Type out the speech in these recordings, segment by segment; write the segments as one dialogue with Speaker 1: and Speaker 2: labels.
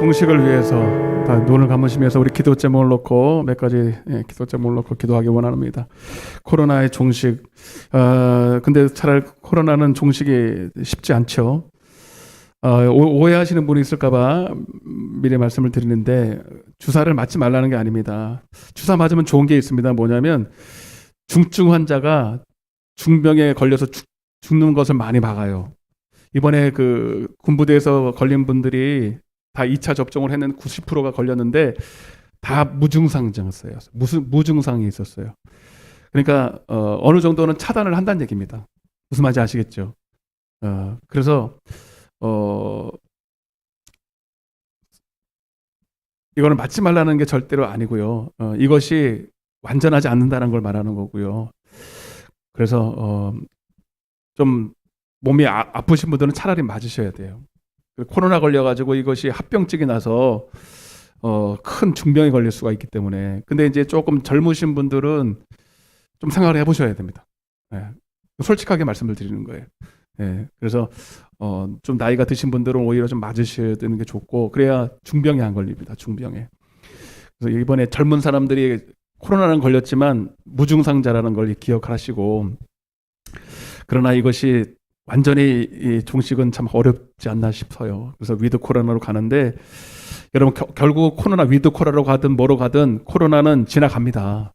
Speaker 1: 종식을 위해서 다 눈을 감으시면서 우리 기도 제목을 놓고 몇 가지 기도 제목을 놓고 기도하기 원합니다. 코로나의 종식. 근데 차라리 코로나는 종식이 쉽지 않죠. 오해하시는 분이 있을까봐 미리 말씀을 드리는데, 주사를 맞지 말라는 게 아닙니다. 주사 맞으면 좋은 게 있습니다. 뭐냐면 중증 환자가 중병에 걸려서 죽는 것을 많이 막아요. 이번에 그 군부대에서 걸린 분들이 다 2차 접종을 했는데 90%가 걸렸는데 다 무증상이었어요. 무증상이 있었어요. 그러니까 어느 정도는 차단을 한다는 얘기입니다. 무슨 말인지 아시겠죠? 그래서 이거는 맞지 말라는 게 절대로 아니고요. 이것이 완전하지 않는다는 걸 말하는 거고요. 그래서 좀 몸이 아프신 분들은 차라리 맞으셔야 돼요. 코로나 걸려가지고 이것이 합병증이 나서 큰 중병이 걸릴 수가 있기 때문에. 근데 이제 조금 젊으신 분들은 좀 생각을 해보셔야 됩니다. 솔직하게 말씀을 드리는 거예요. 그래서 좀 나이가 드신 분들은 오히려 좀 맞으셔야 되는 게 좋고, 그래야 중병에 안 걸립니다. 중병에. 그래서 이번에 젊은 사람들이 코로나는 걸렸지만 무증상자라는 걸 기억하시고, 그러나 이것이 완전히 이 종식은 참 어렵지 않나 싶어요. 그래서 위드 코로나로 가는데, 여러분 결국 코로나 위드 코로나로 가든 뭐로 가든 코로나는 지나갑니다.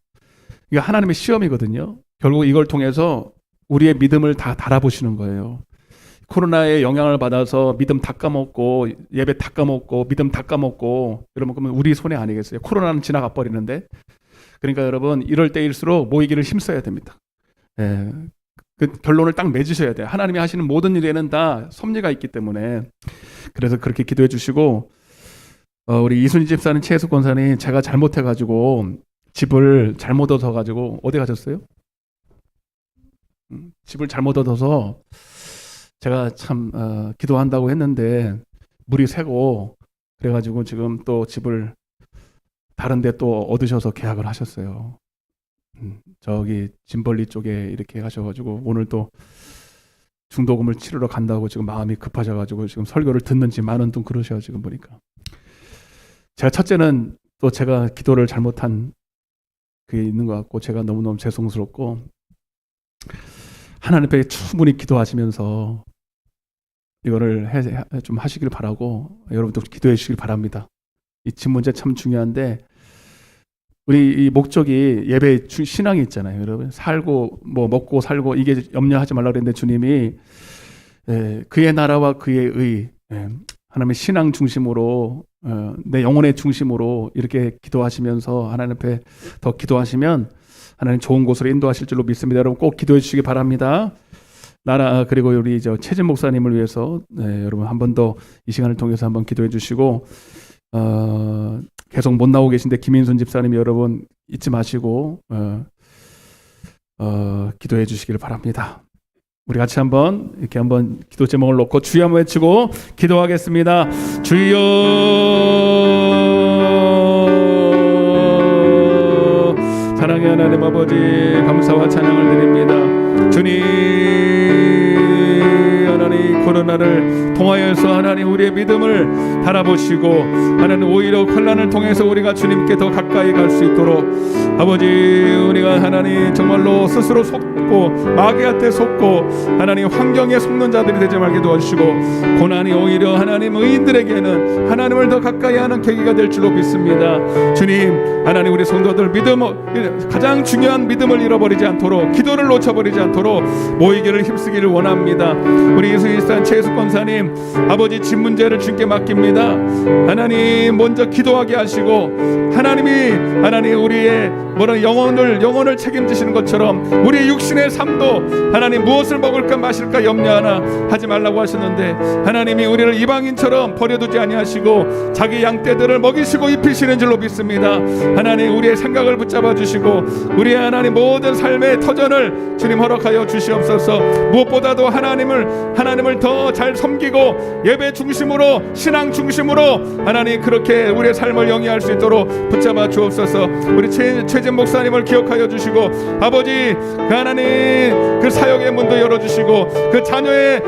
Speaker 1: 이게 하나님의 시험이거든요. 결국 이걸 통해서 우리의 믿음을 다 달아보시는 거예요. 코로나에 영향을 받아서 믿음 다 까먹고, 예배 다 까먹고, 믿음 다 까먹고, 여러분 그러면 우리 손에 아니겠어요? 코로나는 지나가 버리는데. 그러니까 여러분 이럴 때일수록 모이기를 힘써야 됩니다. 그 결론을 딱 맺으셔야 돼요. 하나님이 하시는 모든 일에는 다 섭리가 있기 때문에. 그래서 그렇게 기도해 주시고, 우리 이순희 집사님, 최혜숙 권사님, 제가 잘못해가지고 집을 잘못 얻어가지고 어디 가셨어요? 집을 잘못 얻어서 제가 참 기도한다고 했는데 물이 새고, 그래가지고 지금 또 집을 다른데 또 얻으셔서 계약을 하셨어요. 저기 진벌리 쪽에 이렇게 하셔가지고 오늘 또 중도금을 치르러 간다고 지금 마음이 급하셔가지고 지금 설교를 듣는지 마는 둥 그러셔요. 지금 보니까 제가 첫째는 또 제가 기도를 잘못한 그게 있는 것 같고, 제가 너무너무 죄송스럽고, 하나님 앞에 충분히 기도하시면서 이거를 좀 하시길 바라고, 여러분도 기도해 주시길 바랍니다. 이 집 문제 참 중요한데, 우리 이 목적이 예배 신앙이 있잖아요. 여러분 살고 뭐 먹고 살고 이게 염려하지 말라고 그랬는데, 주님이 그의 나라와 그의 의, 하나님의 신앙 중심으로, 내 영혼의 중심으로 이렇게 기도하시면서 하나님 앞에 더 기도하시면 하나님 좋은 곳으로 인도하실 줄로 믿습니다. 여러분 꼭 기도해 주시기 바랍니다. 그리고 우리 최진 목사님을 위해서 여러분 한 번 더 이 시간을 통해서 한번 기도해 주시고, 계속 못 나오고 계신데 김인순 집사님 여러분 잊지 마시고 기도해 주시기를 바랍니다. 우리 같이 한번 이렇게 한번 기도 제목을 놓고 주여 한번 외치고 기도하겠습니다. 주여, 사랑의 하나님 아버지, 감사와 찬양을 드립니다. 주님, 하나님 코로나를 통하여서 하나님 우리의 믿음을 달아보시고, 하나님 오히려 환난을 통해서 우리가 주님께 더 가까이 갈 수 있도록, 아버지 우리가 하나님 정말로 스스로 속고 마귀한테 속고 하나님 환경에 속는 자들이 되지 말게 도와주시고, 고난이 오히려 하나님 의인들에게는 하나님을 더 가까이 하는 계기가 될 줄로 믿습니다. 주님, 하나님 우리 성도들 가장 중요한 믿음을 잃어버리지 않도록, 기도를 놓쳐버리지 않도록 모이기를 힘쓰기를 원합니다. 우리 이수일산 최혜숙 권사님 아버지 집 문제를 주님께 맡깁니다. 하나님 먼저 기도하게 하시고, 하나님 우리의 영혼을 책임지시는 것처럼 우리의 육신의 삶도 하나님 무엇을 먹을까 마실까 염려하나 하지 말라고 하셨는데, 하나님이 우리를 이방인처럼 버려두지 아니하시고 자기 양떼들을 먹이시고 입히시는 줄로 믿습니다. 하나님 우리의 생각을 붙잡아 주시고 우리의 하나님 모든 삶의 터전을 주님 허락하여 주시옵소서. 무엇보다도 하나님을 더 잘 섬기고 예배 중심으로, 신앙 중심으로 하나님 그렇게 우리의 삶을 영위할 수 있도록 붙잡아 주옵소서. 우리 최진 목사님을 기억하여 주시고, 아버지 그 하나님 그 사역의 문도 열어주시고 그 자녀의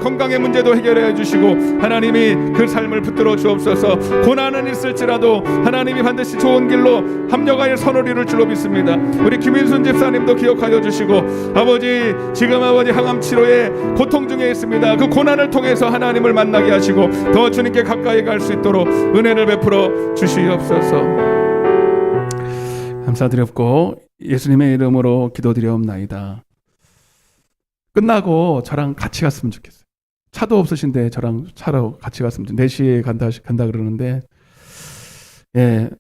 Speaker 1: 건강의 문제도 해결해 주시고 하나님이 그 삶을 붙들어 주옵소서. 고난은 있을지라도 하나님이 반드시 좋은 길로 합력하여 선을 이룰 줄로 믿습니다. 우리 김인순 집사님도 기억하여 주시고 아버지 지금 아버지 항암 치료에 고통 중에 있습니다. 그 고난을 통해서 하나님을 만나게 하시고 더 주님께 가까이 갈 수 있도록 은혜를 베풀어 주시옵소서. 감사드렸고 예수님의 이름으로 기도드리옵나이다. 끝나고 저랑 같이 갔으면 좋겠어요. 차도 없으신데 저랑 차로 같이 갔으면 좋겠어요. 4시에 간다 그러는데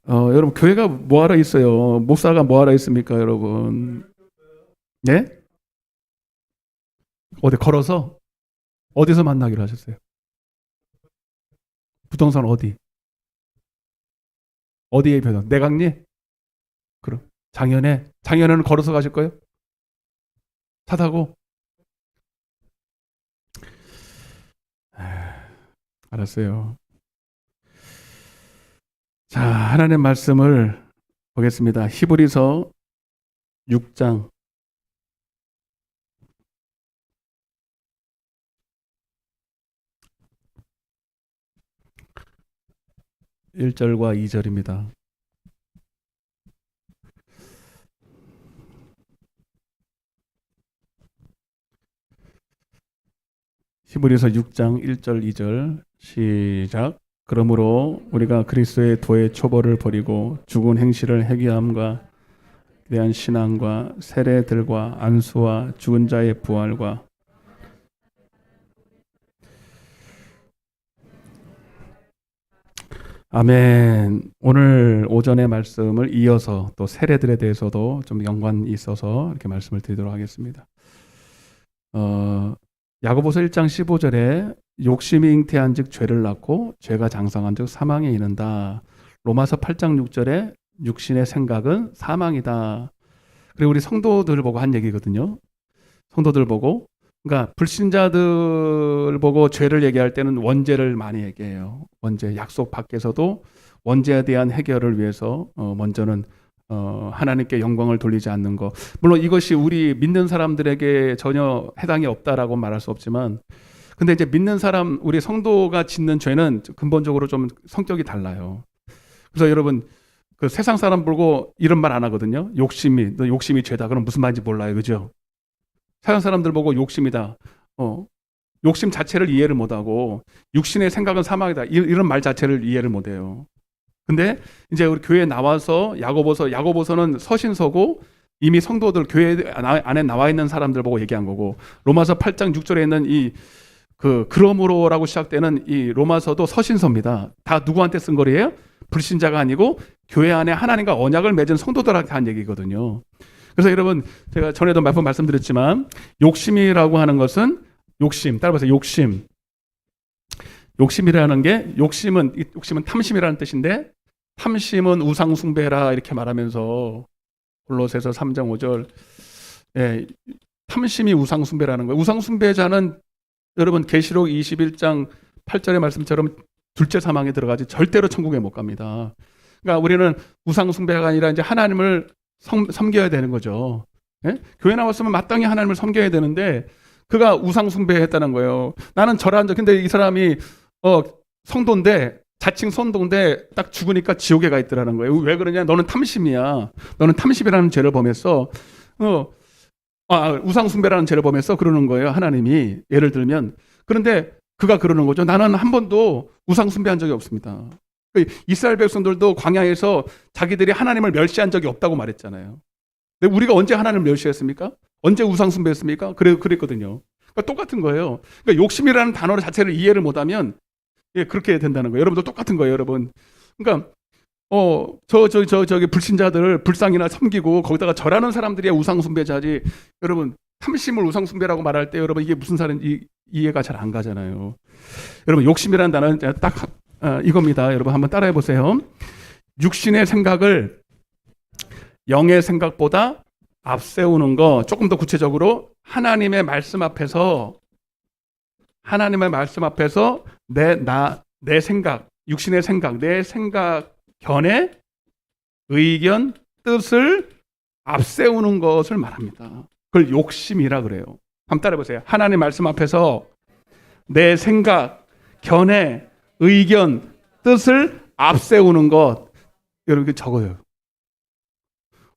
Speaker 1: 여러분 교회가 뭐하러 있어요? 목사가 뭐하러 있습니까 여러분? 예? 어디 걸어서? 어디서 만나기로 하셨어요? 부동산 어디? 어디에 변호? 내강리? 그럼 장현에는 걸어서 가실 거예요? 차 타고? 알았어요. 자, 하나님의 말씀을 보겠습니다. 히브리서 6장 1절과 2절입니다. 히브리서 6장 1절 2절 시작. 그러므로 우리가 그리스도의 도의 초벌을 버리고 죽은 행실을 회개함과 대한 신앙과 세례들과 안수와 죽은 자의 부활과 아멘. 오늘 오전의 말씀을 이어서 또 세례들에 대해서도 좀 연관이 있어서 이렇게 말씀을 드리도록 하겠습니다. 야고보서 1장 15절에 욕심이 잉태한 즉 죄를 낳고 죄가 장성한 즉 사망에 이른다. 로마서 8장 6절에 육신의 생각은 사망이다. 그리고 우리 성도들 보고 한 얘기거든요. 성도들 보고, 그러니까 불신자들 보고 죄를 얘기할 때는 원죄를 많이 얘기해요. 원죄, 약속 밖에서도 원죄에 대한 해결을 위해서 먼저는 하나님께 영광을 돌리지 않는 것. 물론 이것이 우리 믿는 사람들에게 전혀 해당이 없다라고 말할 수 없지만, 근데 이제 믿는 사람, 우리 성도가 짓는 죄는 근본적으로 좀 성격이 달라요. 그래서 여러분, 그 세상 사람 보고 이런 말 안 하거든요. 너 욕심이 죄다. 그럼 무슨 말인지 몰라요. 그죠? 세상 사람들 보고 욕심이다. 욕심 자체를 이해를 못하고, 육신의 생각은 사망이다. 이런 말 자체를 이해를 못해요. 근데 이제 우리 교회에 나와서 야고보서는 서신서고 이미 성도들 교회 안에 나와 있는 사람들 보고 얘기한 거고, 로마서 8장 6절에 있는 그러므로라고 시작되는 이 로마서도 서신서입니다. 다 누구한테 쓴 거리예요? 불신자가 아니고 교회 안에 하나님과 언약을 맺은 성도들한테 한 얘기거든요. 그래서 여러분, 제가 전에도 몇 번 말씀드렸지만 욕심이라고 하는 것은 따라보세요. 욕심이라는 게 욕심은 탐심이라는 뜻인데, 탐심은 우상 숭배라 이렇게 말하면서 골로새서 3장 5절 탐심이 우상 숭배라는 거예요. 우상 숭배자는 여러분 계시록 21장 8절의 말씀처럼 둘째 사망에 들어가지 절대로 천국에 못 갑니다. 그러니까 우리는 우상 숭배가 아니라 이제 하나님을 섬겨야 되는 거죠. 교회 나왔으면 마땅히 하나님을 섬겨야 되는데 그가 우상 숭배했다는 거예요. 나는 근데 이 사람이 성도인데, 자칭 성도인데 딱 죽으니까 지옥에 가 있더라는 거예요. 왜 그러냐? 너는 탐심이야. 너는 탐심이라는 죄를 범했어. 우상 숭배라는 죄를 범했어. 그러는 거예요. 하나님이 예를 들면. 그런데 그가 그러는 거죠. 나는 한 번도 우상 숭배한 적이 없습니다. 이스라엘 백성들도 광야에서 자기들이 하나님을 멸시한 적이 없다고 말했잖아요. 근데 우리가 언제 하나님을 멸시했습니까? 언제 우상 숭배했습니까? 그랬거든요. 그러니까 똑같은 거예요. 그러니까 욕심이라는 단어 자체를 이해를 못하면 그렇게 된다는 거예요. 여러분도 똑같은 거예요, 여러분. 그러니까 저기 불신자들 불상이나 섬기고 거기다가 절하는 사람들이 우상 숭배자지. 여러분, 탐심을 우상 숭배라고 말할 때 여러분 이게 무슨 말인지 이해가 잘 안 가잖아요. 여러분, 욕심이라는 단어는 딱 이겁니다. 여러분 한번 따라해 보세요. 육신의 생각을 영의 생각보다 앞세우는 거, 조금 더 구체적으로 하나님의 말씀 앞에서 내 생각, 육신의 생각, 내 생각 견해, 의견, 뜻을 앞세우는 것을 말합니다. 그걸 욕심이라 그래요. 한번 따라해보세요. 하나님 말씀 앞에서 내 생각, 견해, 의견, 뜻을 앞세우는 것, 여러분 적어요.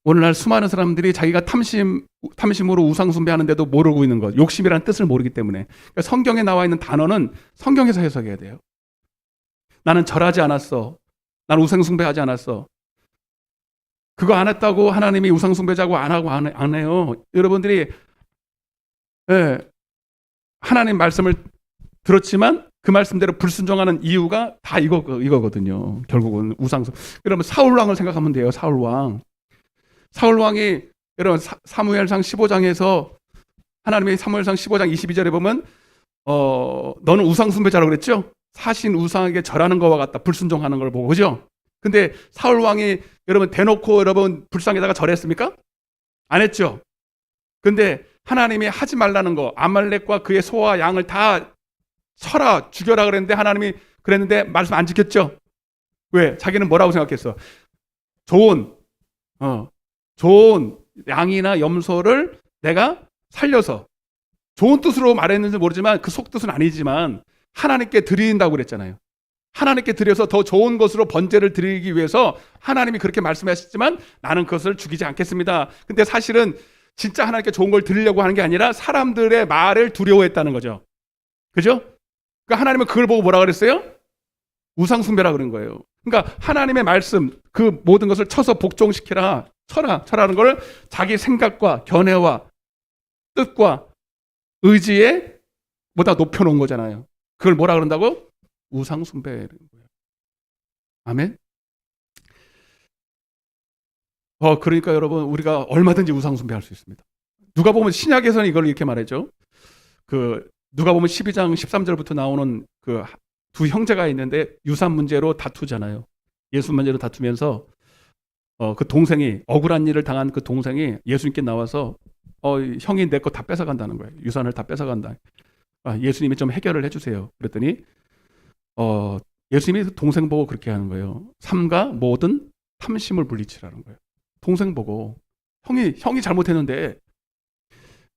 Speaker 1: 오늘날 수많은 사람들이 자기가 탐심으로 우상숭배하는데도 모르고 있는 것, 욕심이라는 뜻을 모르기 때문에. 그러니까 성경에 나와 있는 단어는 성경에서 해석해야 돼요. 나는 절하지 않았어. 나는 우상숭배하지 않았어. 그거 안 했다고 하나님이 우상숭배자고 안 하고 안 해요. 여러분들이 하나님 말씀을 들었지만 그 말씀대로 불순종하는 이유가 다 이거거든요. 결국은 우상숭. 그러면 사울왕을 생각하면 돼요. 사울왕이 여러분 사무엘상 15장에서 하나님의 사무엘상 15장 22절에 보면 너는 우상숭배자라고 그랬죠? 사신 우상에게 절하는 것과 같다. 불순종하는 걸 보고 그죠? 근데 사울왕이 여러분 대놓고 여러분 불상에다가 절했습니까? 안 했죠? 근데 하나님이 하지 말라는 거 아말렉과 그의 소와 양을 다 쳐라 죽여라 그랬는데 하나님이 그랬는데 말씀 안 지켰죠? 왜? 자기는 뭐라고 생각했어? 좋은 양이나 염소를 내가 살려서 좋은 뜻으로 말했는지 모르지만 그 속뜻은 아니지만 하나님께 드린다고 그랬잖아요. 하나님께 드려서 더 좋은 것으로 번제를 드리기 위해서 하나님이 그렇게 말씀하셨지만 나는 그것을 죽이지 않겠습니다. 근데 사실은 진짜 하나님께 좋은 걸 드리려고 하는 게 아니라 사람들의 말을 두려워했다는 거죠. 그죠? 그러니까 하나님은 그걸 보고 뭐라 그랬어요? 우상숭배라 그런 거예요. 그러니까 하나님의 말씀 그 모든 것을 쳐서 복종시키라 쳐라는 걸 자기 생각과 견해와 뜻과 의지에 보다 높여놓은 거잖아요. 그걸 뭐라 그런다고? 우상숭배라는 거예요. 아멘? 그러니까 여러분 우리가 얼마든지 우상숭배할 수 있습니다. 누가 보면 신약에서는 이걸 이렇게 말했죠. 누가 보면 12장 13절부터 나오는 그 두 형제가 있는데 유산 문제로 다투잖아요. 예수 문제로 다투면서 그 동생이 억울한 일을 당한 그 동생이 예수님께 나와서 형이 내 거 다 뺏어간다는 거예요. 유산을 다 뺏어간다. 예수님이 좀 해결을 해주세요. 그랬더니 예수님이 동생 보고 그렇게 하는 거예요. 삼가 모든 탐심을 물리치라는 거예요. 동생 보고 형이 잘못했는데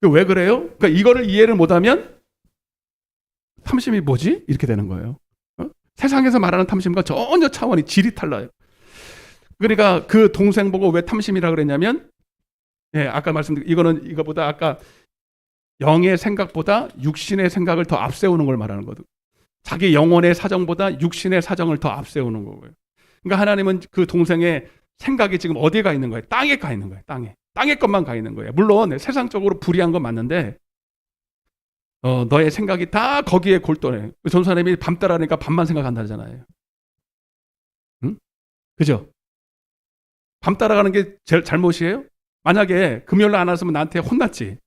Speaker 1: 왜 그래요? 그러니까 이거를 이해를 못하면 탐심이 뭐지? 이렇게 되는 거예요. 세상에서 말하는 탐심과 전혀 차원이 질이 달라요. 그러니까 그 동생 보고 왜 탐심이라 그랬냐면 아까 말씀드린 이거보다 아까 영의 생각보다 육신의 생각을 더 앞세우는 걸 말하는 거거든. 자기 영혼의 사정보다 육신의 사정을 더 앞세우는 거고요. 그러니까 하나님은 그 동생의 생각이 지금 어디에 가 있는 거예요? 땅에 가 있는 거예요. 땅에 것만 가 있는 거예요. 물론 세상적으로 불의한 건 맞는데 너의 생각이 다 거기에 골똘해. 전사님이 밤 따라하니까 밤만 생각한다잖아요. 응? 그죠? 밤 따라가는 게 제일 잘못이에요? 만약에 금요일 날 안 왔으면 나한테 혼났지.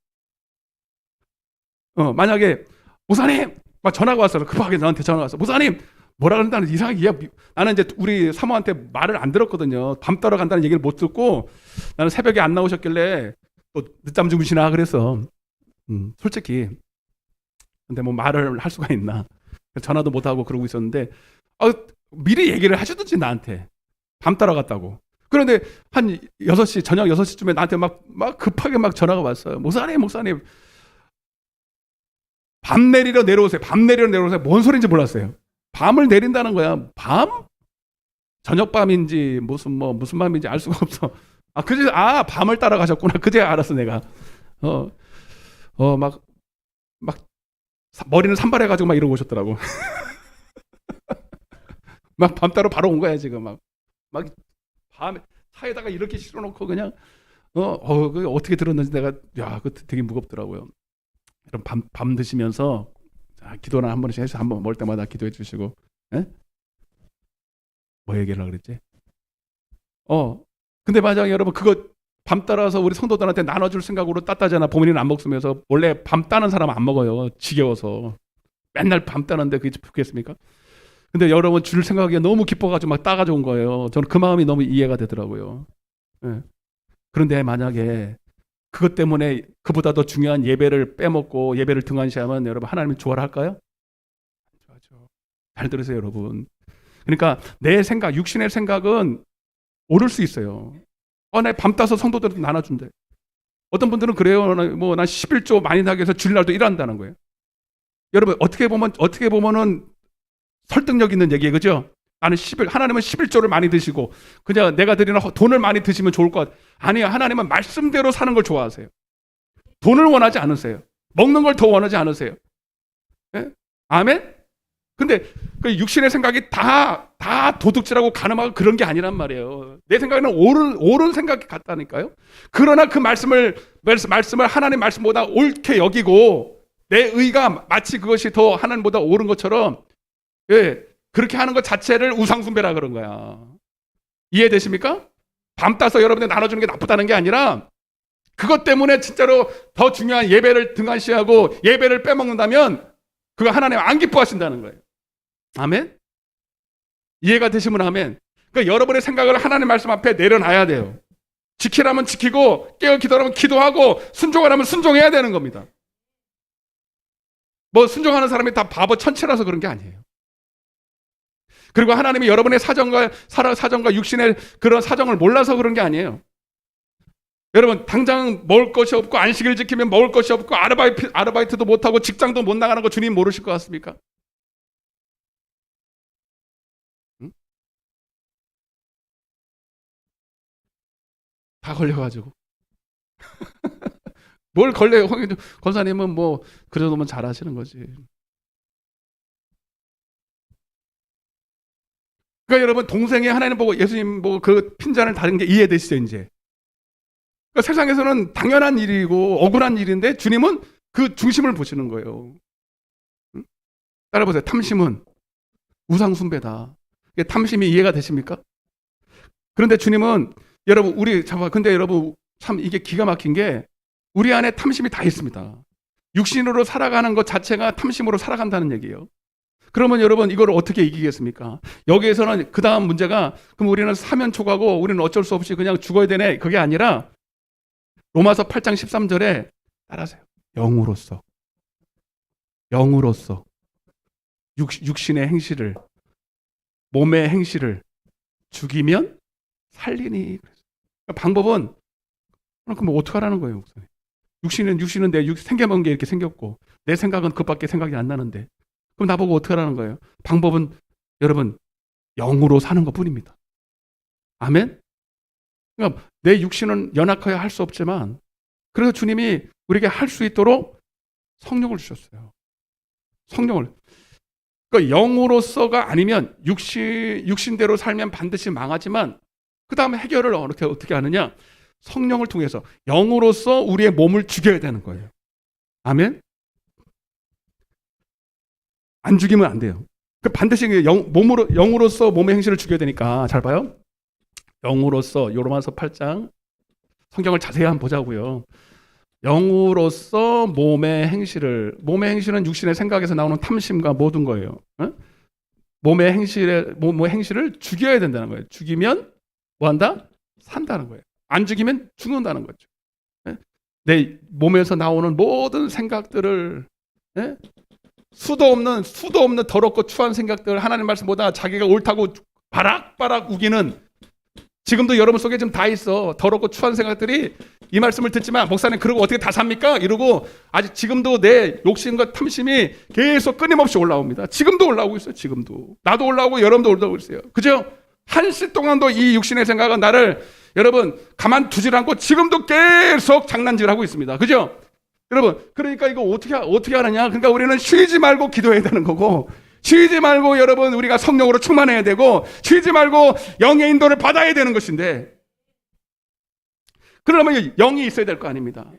Speaker 1: 만약에 목사님 막 전화가 왔어. 급하게 나한테 전화가 왔어. 목사님 뭐라 그런다는 이상하게 나는 이제 우리 사모한테 말을 안 들었거든요. 밤 따라간다는 얘기를 못 듣고 나는 새벽에 안 나오셨길래 또 늦잠 주무시나 그랬어. 솔직히 근데 뭐 말을 할 수가 있나? 전화도 못 하고 그러고 있었는데 미리 얘기를 하시든지 나한테 밤 따라갔다고. 그런데 한 6시 저녁 6시쯤에 나한테 막 급하게 막 전화가 왔어요. 목사님 밤 내리러 내려오세요. 뭔 소리인지 몰랐어요. 밤을 내린다는 거야. 밤? 저녁밤인지 무슨 밤인지 알 수가 없어. 밤을 따라가셨구나. 그제 알았어 내가. 막 머리는 산발해가지고 막 이러고 오셨더라고. 막 밤 따라 바로 온 거야 지금 막 밤에 차에다가 이렇게 실어놓고 그냥 그 어떻게 들었는지 내가 그 되게 무겁더라고요. 그럼 밤 드시면서 기도나 한 번씩 해서 한번 먹을 때마다 기도해 주시고. 뭐 얘기하려고 그랬지? 근데 만약에 여러분 그거 밤 따라서 우리 성도들한테 나눠줄 생각으로 땄다잖아. 부모님은 안 먹으면서. 원래 밤 따는 사람은 안 먹어요. 지겨워서. 맨날 밤 따는데 그게 좋겠습니까? 근데 여러분 줄 생각에 너무 기뻐가지고 막 따가지고 온 거예요. 저는 그 마음이 너무 이해가 되더라고요. 그런데 만약에 그것 때문에 그보다 더 중요한 예배를 빼먹고 예배를 등한시하면 여러분 하나님은 좋아할까요? 좋아하죠. 잘 들으세요 여러분. 그러니까 내 생각, 육신의 생각은 오를 수 있어요. 내 밤 따서 성도들한테 나눠준대. 어떤 분들은 그래요. 난 11조 많이 나게 해서 주일날도 일한다는 거예요. 여러분, 어떻게 보면은 설득력 있는 얘기예요. 그죠? 하나님은 11조를 많이 드시고, 그냥 내가 드리는 돈을 많이 드시면 좋을 것 같아요. 아니요. 하나님은 말씀대로 사는 걸 좋아하세요. 돈을 원하지 않으세요. 먹는 걸 더 원하지 않으세요. 예? 아멘? 근데 그 육신의 생각이 다 도둑질하고 가늠하고 그런 게 아니란 말이에요. 내 생각에는 옳은 생각이 같다니까요. 그러나 그 말씀을 하나님 말씀보다 옳게 여기고 내 의가 마치 그것이 더 하나님보다 옳은 것처럼, 예, 그렇게 하는 것 자체를 우상숭배라 그런 거야. 이해되십니까? 밤 따서 여러분들 나눠주는 게 나쁘다는 게 아니라 그것 때문에 진짜로 더 중요한 예배를 등한시하고 예배를 빼먹는다면 그거 하나님 안 기뻐하신다는 거예요. 아멘? 이해가 되시면 아멘. 그러니까 여러분의 생각을 하나님 말씀 앞에 내려놔야 돼요. 지키라면 지키고 깨어 기도하면 기도하고 순종하라면 순종해야 되는 겁니다. 뭐 순종하는 사람이 다 바보 천치라서 그런 게 아니에요. 그리고 하나님이 여러분의 사정과 육신의 그런 사정을 몰라서 그런 게 아니에요. 여러분 당장 먹을 것이 없고 안식일 지키면 먹을 것이 없고 아르바이트도 못하고 직장도 못 나가는 거 주님 모르실 것 같습니까? 응? 다 걸려가지고 뭘 걸려요? 권사님은 뭐 그래놓으면 잘하시는 거지. 그러니까 여러분 동생이 하나님 보고 예수님 보고 그 핀잔을 다른 게 이해되시죠 이제? 그러니까 세상에서는 당연한 일이고 억울한 일인데 주님은 그 중심을 보시는 거예요. 응? 따라보세요. 탐심은 우상 숭배다. 탐심이 이해가 되십니까? 그런데 주님은 여러분 근데 여러분 참 이게 기가 막힌 게 우리 안에 탐심이 다 있습니다. 육신으로 살아가는 것 자체가 탐심으로 살아간다는 얘기예요. 그러면 여러분 이걸 어떻게 이기겠습니까? 여기에서는 그 다음 문제가 그럼 우리는 사면초가고 우리는 어쩔 수 없이 그냥 죽어야 되네. 그게 아니라 로마서 8장 13절에 따라하세요. 영으로서 육신의 행실을 몸의 행실을 죽이면 살리니. 방법은 그럼 뭐 어떻게 하라는 거예요, 목사님? 육신은 내 생겨본 게 이렇게 생겼고 내 생각은 그밖에 생각이 안 나는데 그럼 나보고 어떻게 하라는 거예요? 방법은 여러분 영으로 사는 것뿐입니다. 아멘? 그러니까 내 육신은 연약해야 할 수 없지만 그래서 주님이 우리에게 할 수 있도록 성령을 주셨어요. 성령을. 그러니까 영으로서가 아니면 육신대로 살면 반드시 망하지만 그 다음에 해결을 어떻게 하느냐? 성령을 통해서 영으로서 우리의 몸을 죽여야 되는 거예요. 아멘? 안 죽이면 안 돼요. 반드시 영으로서 몸의 행실을 죽여야 되니까 잘 봐요. 영으로서 로마서 8장 성경을 자세히 한번 보자고요. 영으로서 몸의 행실은 육신의 생각에서 나오는 탐심과 모든 거예요. 몸의 행실을 죽여야 된다는 거예요. 죽이면 뭐 한다? 산다는 거예요. 안 죽이면 죽는다는 거죠. 내 몸에서 나오는 모든 생각들을 수도 없는 더럽고 추한 생각들 하나님 말씀보다 자기가 옳다고 바락바락 우기는 지금도 여러분 속에 좀 다 있어. 더럽고 추한 생각들이 이 말씀을 듣지만 목사님 그러고 어떻게 다 삽니까? 이러고 아직 지금도 내 욕심과 탐심이 계속 끊임없이 올라옵니다. 지금도 올라오고 있어요. 지금도. 나도 올라오고 여러분도 올라오고 있어요. 그죠? 한시 동안도 이 육신의 생각은 나를 여러분 가만두질 않고 지금도 계속 장난질하고 있습니다. 그죠? 여러분 그러니까 이거 어떻게 하느냐? 그러니까 우리는 쉬지 말고 기도해야 되는 거고 쉬지 말고 여러분 우리가 성령으로 충만해야 되고 쉬지 말고 영의 인도를 받아야 되는 것인데 그러면 영이 있어야 될 거 아닙니다.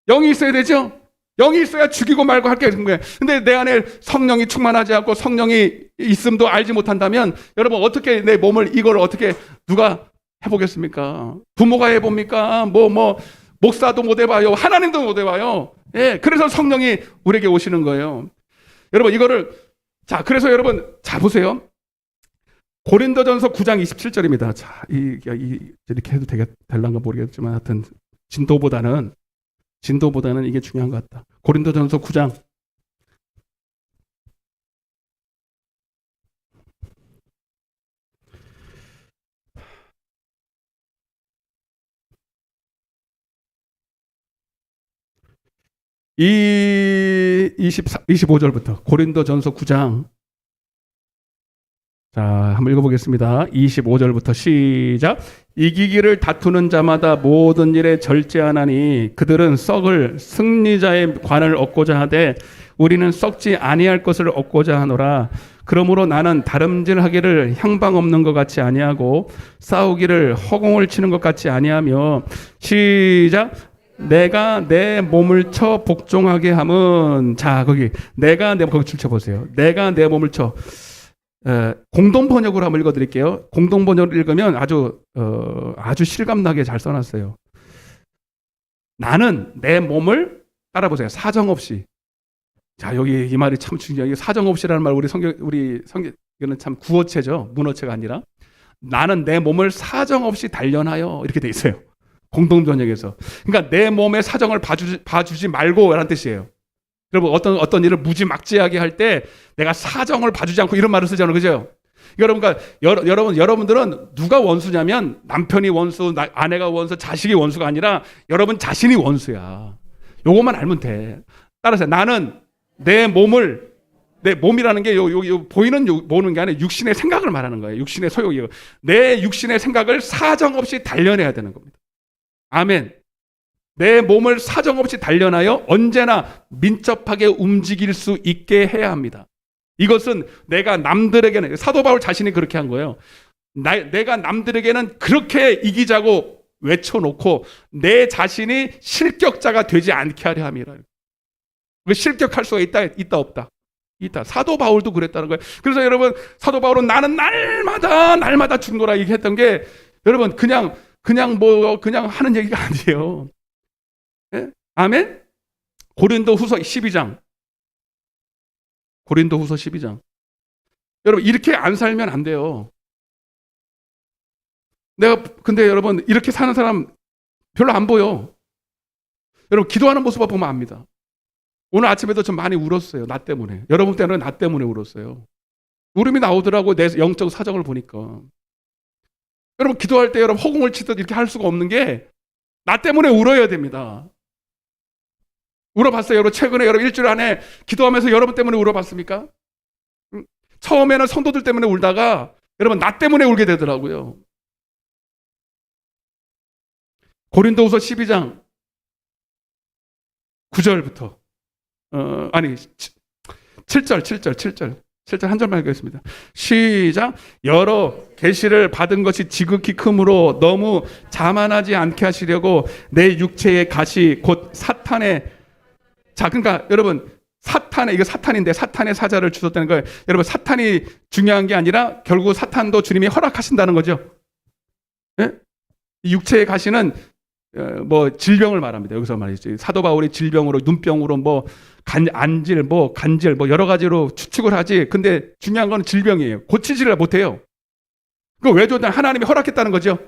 Speaker 1: 영이 있어야 되죠? 영이 있어야 죽이고 말고 할 게 있는 거예요. 근데 내 안에 성령이 충만하지 않고 성령이 있음도 알지 못한다면 여러분 어떻게 내 몸을 이걸 어떻게 누가 해보겠습니까? 부모가 해봅니까? 목사도 못 해봐요. 하나님도 못 해봐요. 예, 그래서 성령이 우리에게 오시는 거예요. 여러분 그래서 여러분 보세요. 고린도전서 9장 27절입니다. 자, 이렇게 해도 될란가 모르겠지만 하여튼 진도보다는 이게 중요한 것 같다. 고린도전서 9장 25절부터 고린도전서 9장. 자, 한번 읽어보겠습니다. 25절부터 시작. 이기기를 다투는 자마다 모든 일에 절제하나니 그들은 썩을 승리자의 관을 얻고자 하되 우리는 썩지 아니할 것을 얻고자 하노라. 그러므로 나는 다름질하기를 향방 없는 것 같이 아니하고 싸우기를 허공을 치는 것 같이 아니하며 시작. 내가 내 몸을 쳐 복종하게 함은, 자, 거기 거기 줄 쳐보세요. 내가 내 몸을 쳐. 공동 번역으로 한번 읽어드릴게요. 공동 번역을 읽으면 아주 실감나게 잘 써놨어요. 나는 내 몸을, 따라보세요. 사정없이. 자, 여기 이 말이 참 중요해요. 사정없이라는 말, 우리 성경 이거는 참 구어체죠. 문어체가 아니라. 나는 내 몸을 사정없이 단련하여, 이렇게 돼 있어요. 공동 번역에서. 그러니까 내 몸의 사정을 봐주지 말고라는 뜻이에요. 여러분, 어떤 일을 무지막지하게 할 때 내가 사정을 봐주지 않고 이런 말을 쓰잖아요. 그죠? 그러니까 여러분들은 누가 원수냐면 남편이 원수, 아내가 원수, 자식이 원수가 아니라 여러분 자신이 원수야. 요것만 알면 돼. 따라서 나는 내 몸이라는 게 보이는 게 아니라 육신의 생각을 말하는 거예요. 육신의 소욕이요. 내 육신의 생각을 사정없이 단련해야 되는 겁니다. 아멘. 내 몸을 사정없이 단련하여 언제나 민첩하게 움직일 수 있게 해야 합니다. 이것은 내가 남들에게는, 사도 바울 자신이 그렇게 한 거예요. 내가 남들에게는 그렇게 이기자고 외쳐놓고 내 자신이 실격자가 되지 않게 하려 함이라. 실격할 수가 있다 없다. 있다. 사도 바울도 그랬다는 거예요. 그래서 여러분, 사도 바울은 나는 날마다 죽노라 얘기했던 게, 여러분 그냥 하는 얘기가 아니에요. 네? 아멘? 고린도후서 12장. 고린도후서 12장. 여러분, 이렇게 안 살면 안 돼요. 근데 여러분, 이렇게 사는 사람 별로 안 보여. 여러분, 기도하는 모습을 보면 압니다. 오늘 아침에도 좀 많이 울었어요. 나 때문에. 여러분 때문에 나 때문에 울었어요. 울음이 나오더라고, 내 영적 사정을 보니까. 여러분, 기도할 때 여러분 허공을 치듯 이렇게 할 수가 없는 게 나 때문에 울어야 됩니다. 울어봤어요? 여러분, 최근에 여러분 일주일 안에 기도하면서 여러분 때문에 울어봤습니까? 처음에는 성도들 때문에 울다가 여러분 나 때문에 울게 되더라고요. 고린도후서 12장 9절부터 7절 한 절만 읽겠습니다. 시작. 여러 계시를 받은 것이 지극히 크므로 너무 자만하지 않게 하시려고 내 육체의 가시 곧 사탄의, 자, 그러니까 여러분, 이거 사탄인데 사탄의 사자를 주셨다는 거예요. 여러분, 사탄이 중요한 게 아니라 결국 사탄도 주님이 허락하신다는 거죠. 예? 육체의 가시는 질병을 말합니다. 여기서 말이죠. 사도 바울이 질병으로, 눈병으로, 간질, 여러 가지로 추측을 하지. 근데 중요한 건 질병이에요. 고치지를 못해요. 그거 왜 줬냐? 하나님이 허락했다는 거죠.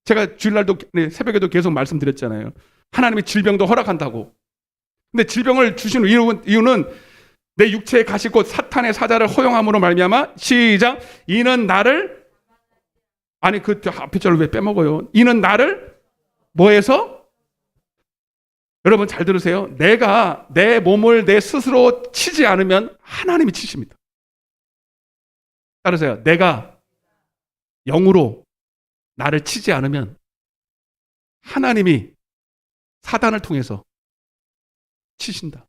Speaker 1: 제가 주일날도, 새벽에도 계속 말씀드렸잖아요. 하나님이 질병도 허락한다고. 근데 질병을 주신 이유는 내 육체의 가시 곧 사탄의 사자를 허용함으로 말미암아, 시작. 이는 나를, 그 앞에 절을 왜 빼먹어요? 이는 나를 뭐해서? 여러분 잘 들으세요. 내가 내 몸을 내 스스로 치지 않으면 하나님이 치십니다. 따르세요. 내가 영으로 나를 치지 않으면 하나님이 사단을 통해서 치신다.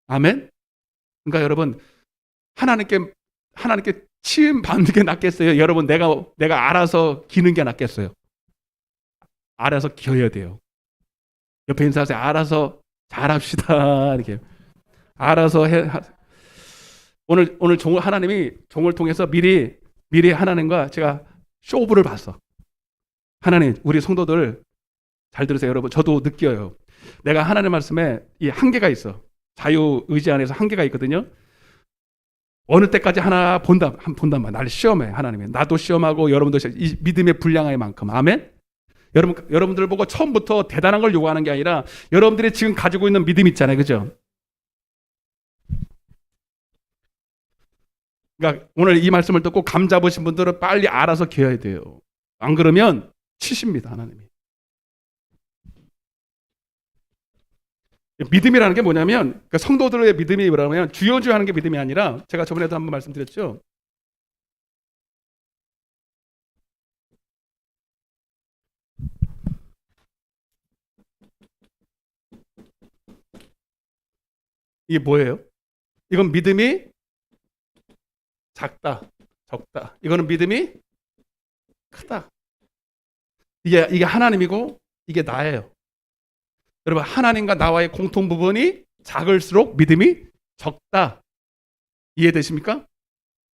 Speaker 1: 아멘? 그러니까 여러분, 하나님께 치임 받는 게 낫겠어요? 여러분, 내가 알아서 기는 게 낫겠어요? 알아서 기어야 돼요. 옆에 인사하세요. 알아서 잘합시다. 이렇게. 알아서 해. 오늘 하나님이 종을 통해서 미리 하나님과 제가 쇼부를 봤어. 하나님, 우리 성도들 잘 들으세요. 여러분, 저도 느껴요. 내가 하나님 말씀에 이 한계가 있어. 자유 의지 안에서 한계가 있거든요. 어느 때까지 하나 본단 말이야. 나를 시험해, 하나님이. 나도 시험하고 여러분도 이 믿음의 분량의 만큼. 아멘? 여러분들 보고 처음부터 대단한 걸 요구하는 게 아니라 여러분들이 지금 가지고 있는 믿음 있잖아요. 그죠? 그러니까 오늘 이 말씀을 듣고 감 잡으신 분들은 빨리 알아서 기어야 돼요. 안 그러면 치십니다, 하나님이. 믿음이라는 게 뭐냐면, 그러니까 성도들의 믿음이 뭐라면 주여주하는 게 믿음이 아니라, 제가 저번에도 한번 말씀드렸죠. 이게 뭐예요? 이건 믿음이 작다, 적다. 이거는 믿음이 크다. 이게 하나님이고 이게 나예요. 여러분, 하나님과 나와의 공통 부분이 작을수록 믿음이 적다. 이해되십니까?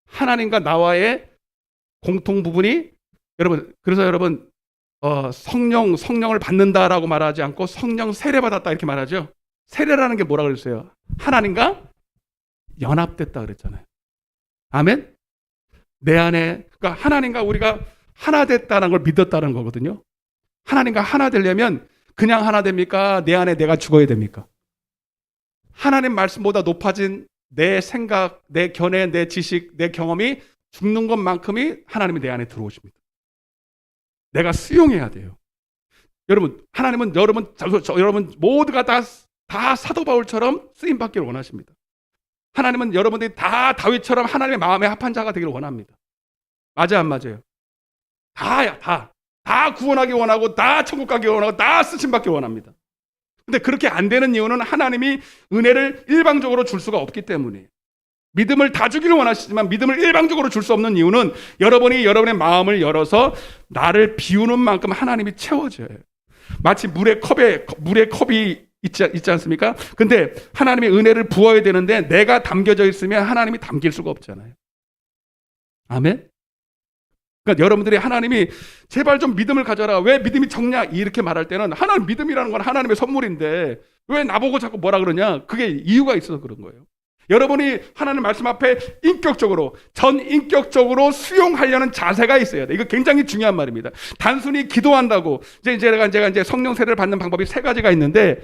Speaker 1: 하나님과 나와의 공통 부분이, 여러분, 그래서 여러분, 성령을 받는다라고 말하지 않고 성령 세례 받았다 이렇게 말하죠. 세례라는 게 뭐라 그랬어요? 하나님과 연합됐다 그랬잖아요. 아멘? 내 안에, 그러니까 하나님과 우리가 하나 됐다는 걸 믿었다는 거거든요. 하나님과 하나 되려면 그냥 하나 됩니까? 내 안에 내가 죽어야 됩니까? 하나님 말씀보다 높아진 내 생각, 내 견해, 내 지식, 내 경험이 죽는 것만큼이 하나님이 내 안에 들어오십니다. 내가 수용해야 돼요. 여러분, 하나님은 여러분 모두가 다 사도 바울처럼 쓰임 받기를 원하십니다. 하나님은 여러분들이 다 다윗처럼 하나님의 마음에 합한 자가 되기를 원합니다. 맞아요, 안 맞아요? 다 구원하기 원하고, 다 천국 가기 원하고, 다 쓰심 받기 원합니다. 근데 그렇게 안 되는 이유는 하나님이 은혜를 일방적으로 줄 수가 없기 때문이에요. 믿음을 다 주기를 원하시지만 믿음을 일방적으로 줄 수 없는 이유는 여러분이 여러분의 마음을 열어서 나를 비우는 만큼 하나님이 채워줘요. 마치 물의 컵이 있지 않습니까? 근데 하나님의 은혜를 부어야 되는데 내가 담겨져 있으면 하나님이 담길 수가 없잖아요. 아멘? 그러니까 여러분들이 하나님이 제발 좀 믿음을 가져라. 왜 믿음이 적냐? 이렇게 말할 때는 하나님 믿음이라는 건 하나님의 선물인데 왜 나보고 자꾸 뭐라 그러냐? 그게 이유가 있어서 그런 거예요. 여러분이 하나님 말씀 앞에 전인격적으로 수용하려는 자세가 있어야 돼. 이거 굉장히 중요한 말입니다. 단순히 기도한다고 제가 이제 성령 세례를 받는 방법이 세 가지가 있는데